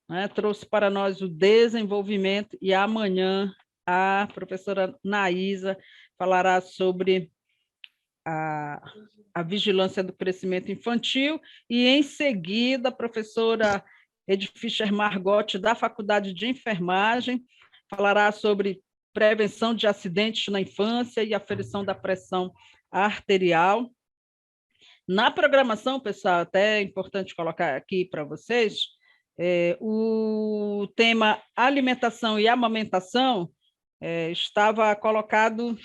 né, trouxe para nós o desenvolvimento, e amanhã a professora Anaísa falará sobre a vigilância do crescimento infantil, e em seguida a professora Edith Fischer Margotti, da Faculdade de Enfermagem, falará sobre prevenção de acidentes na infância e aferição da pressão arterial. Na programação, pessoal, até é importante colocar aqui para vocês, o tema alimentação e amamentação estava colocado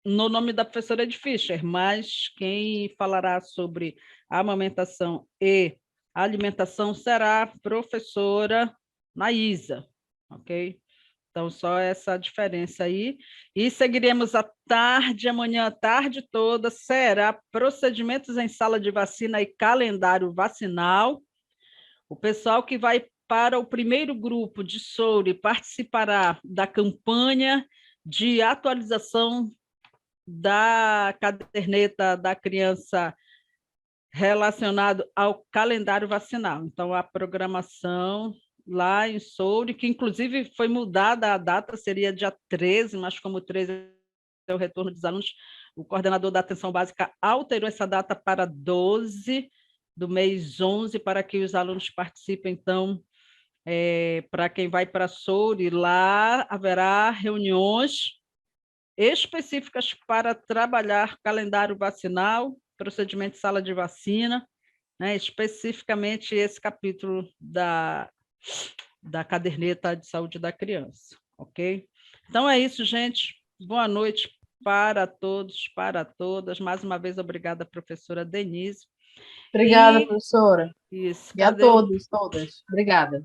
no nome da professora Edith Fischer, mas quem falará sobre amamentação e alimentação será a professora Naísa, ok? Então, só essa diferença aí. E seguiremos à tarde, amanhã à tarde toda, será procedimentos em sala de vacina e calendário vacinal. O pessoal que vai para o primeiro grupo de Soure participará da campanha de atualização da caderneta da criança relacionado ao calendário vacinal. Então, a programação lá em Soure, que inclusive foi mudada a data, seria dia 13, mas como 13 é o retorno dos alunos, o coordenador da atenção básica alterou essa data para 12 do mês 11, para que os alunos participem. Então, para quem vai para Soure, lá haverá reuniões específicas para trabalhar calendário vacinal, procedimento de sala de vacina, né, especificamente esse capítulo da caderneta de saúde da criança, ok? Então é isso, gente. Boa noite para todos, para todas. Mais uma vez, obrigada, professora Denise.
Obrigada, professora.
Isso,
e a todos, todas. Obrigada.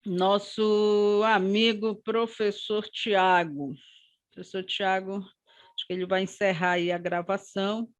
Nosso amigo professor Tiago. Professor Tiago, acho que ele vai encerrar aí a gravação.